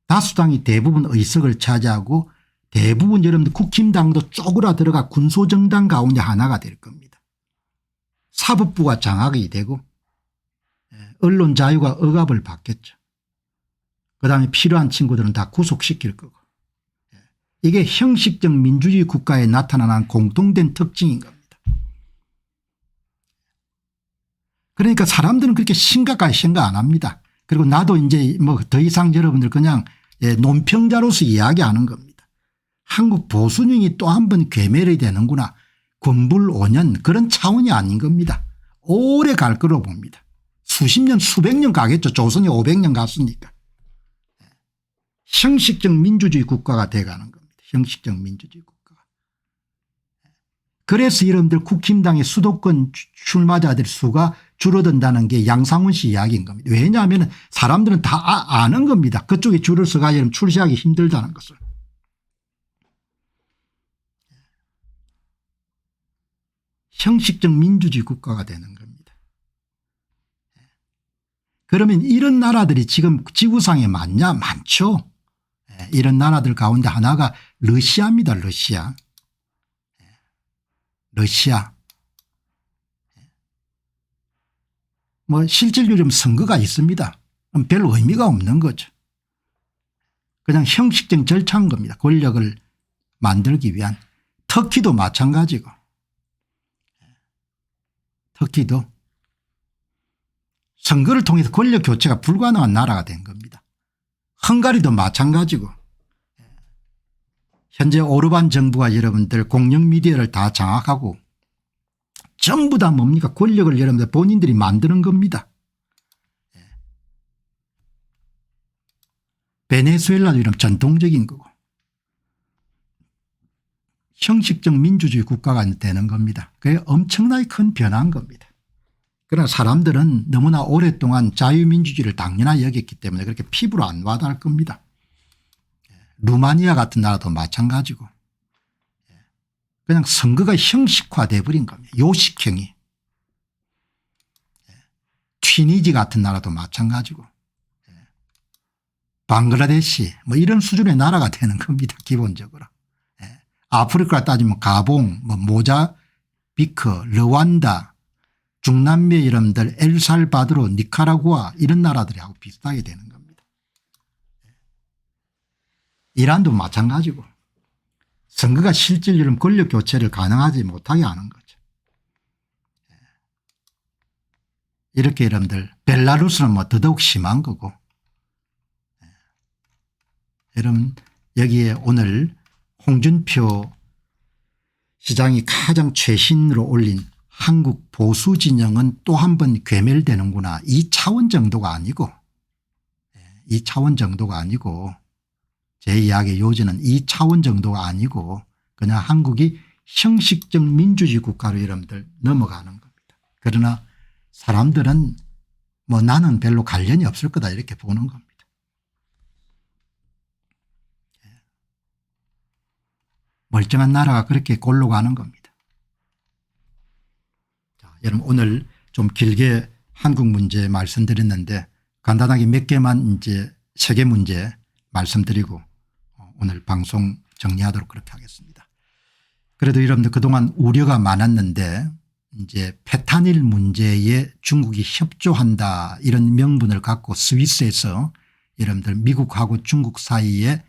다수당이 대부분 의석을 차지하고 대부분 여러분들 국힘당도 쪼그라들어가 군소정당 가운데 하나가 될 겁니다. 사법부가 장악이 되고 언론 자유가 억압을 받겠죠. 그다음에 필요한 친구들은 다 구속시킬 거고. 이게 형식적 민주주의 국가에 나타나는 공통된 특징인 겁니다. 그러니까 사람들은 그렇게 심각하게 생각 안 합니다. 그리고 나도 이제 뭐 더 이상 여러분들 그냥 논평자로서 이야기하는 겁니다. 한국 보수진영이 또 한 번 괴멸이 되는구나. 군불 5년 그런 차원이 아닌 겁니다. 오래 갈 거로 봅니다. 수십 년 수백 년 가겠죠. 조선이 500년 갔으니까. 형식적 민주주의 국가가 돼가는 겁니다. 형식적 민주주의 국가가. 그래서 여러분들 국힘당의 수도권 출마자들 수가 줄어든다는 게 양상훈 씨 이야기인 겁니다. 왜냐하면 사람들은 다 아는 겁니다. 그쪽에 줄을 서가 여러분 출시하기 힘들다는 것을. 형식적 민주주의 국가가 되는 겁니다. 그러면 이런 나라들이 지금 지구상에 많냐? 많죠. 이런 나라들 가운데 하나가 러시아입니다. 러시아. 러시아. 뭐 실질적으로 좀 선거가 있습니다. 별 의미가 없는 거죠. 그냥 형식적 절차인 겁니다. 권력을 만들기 위한. 터키도 마찬가지고. 터키도 선거를 통해서 권력 교체가 불가능한 나라가 된 겁니다. 헝가리도 마찬가지고. 현재 오르반 정부가 여러분들 공영 미디어를 다 장악하고 전부 다 뭡니까? 권력을 여러분들 본인들이 만드는 겁니다. 베네수엘라도 이런 전통적인 거고. 형식적 민주주의 국가가 되는 겁니다. 그게 엄청나게 큰 변화인 겁니다. 그러나 사람들은 너무나 오랫동안 자유민주주의를 당연하게 여겼기 때문에 그렇게 피부로 안 와닿을 겁니다. 루마니아 같은 나라도 마찬가지고. 그냥 선거가 형식화돼 버린 겁니다. 요식형이. 튀니지 같은 나라도 마찬가지고. 방글라데시 뭐 이런 수준의 나라가 되는 겁니다. 기본적으로. 아프리카 따지면 가봉, 뭐 모자비크, 르완다, 중남미 여러분들 엘살바도르, 니카라구아 이런 나라들하고 비슷하게 되는 겁니다. 이란도 마찬가지고. 선거가 실질적으로 권력 교체를 가능하지 못하게 하는 거죠. 이렇게 여러분들 벨라루스는 뭐 더더욱 심한 거고. 여러분 여기에 오늘 홍준표 시장이 가장 최신으로 올린 한국 보수 진영은 또 한 번 괴멸되는구나. 이 차원 정도가 아니고 이 차원 정도가 아니고 제 이야기의 요지는 이 차원 정도가 아니고 그냥 한국이 형식적 민주주의 국가로 여러분들 넘어가는 겁니다. 그러나 사람들은 뭐 나는 별로 관련이 없을 거다 이렇게 보는 겁니다. 멀쩡한 나라가 그렇게 골로 가는 겁니다. 자, 여러분 오늘 좀 길게 한국 문제 말씀드렸는데 간단하게 몇 개만 이제 세계 문제 말씀드리고 오늘 방송 정리하도록 그렇게 하겠습니다. 그래도 여러분들 그동안 우려가 많았는데 이제 페타닐 문제에 중국이 협조한다 이런 명분을 갖고 스위스에서 여러분들 미국하고 중국 사이에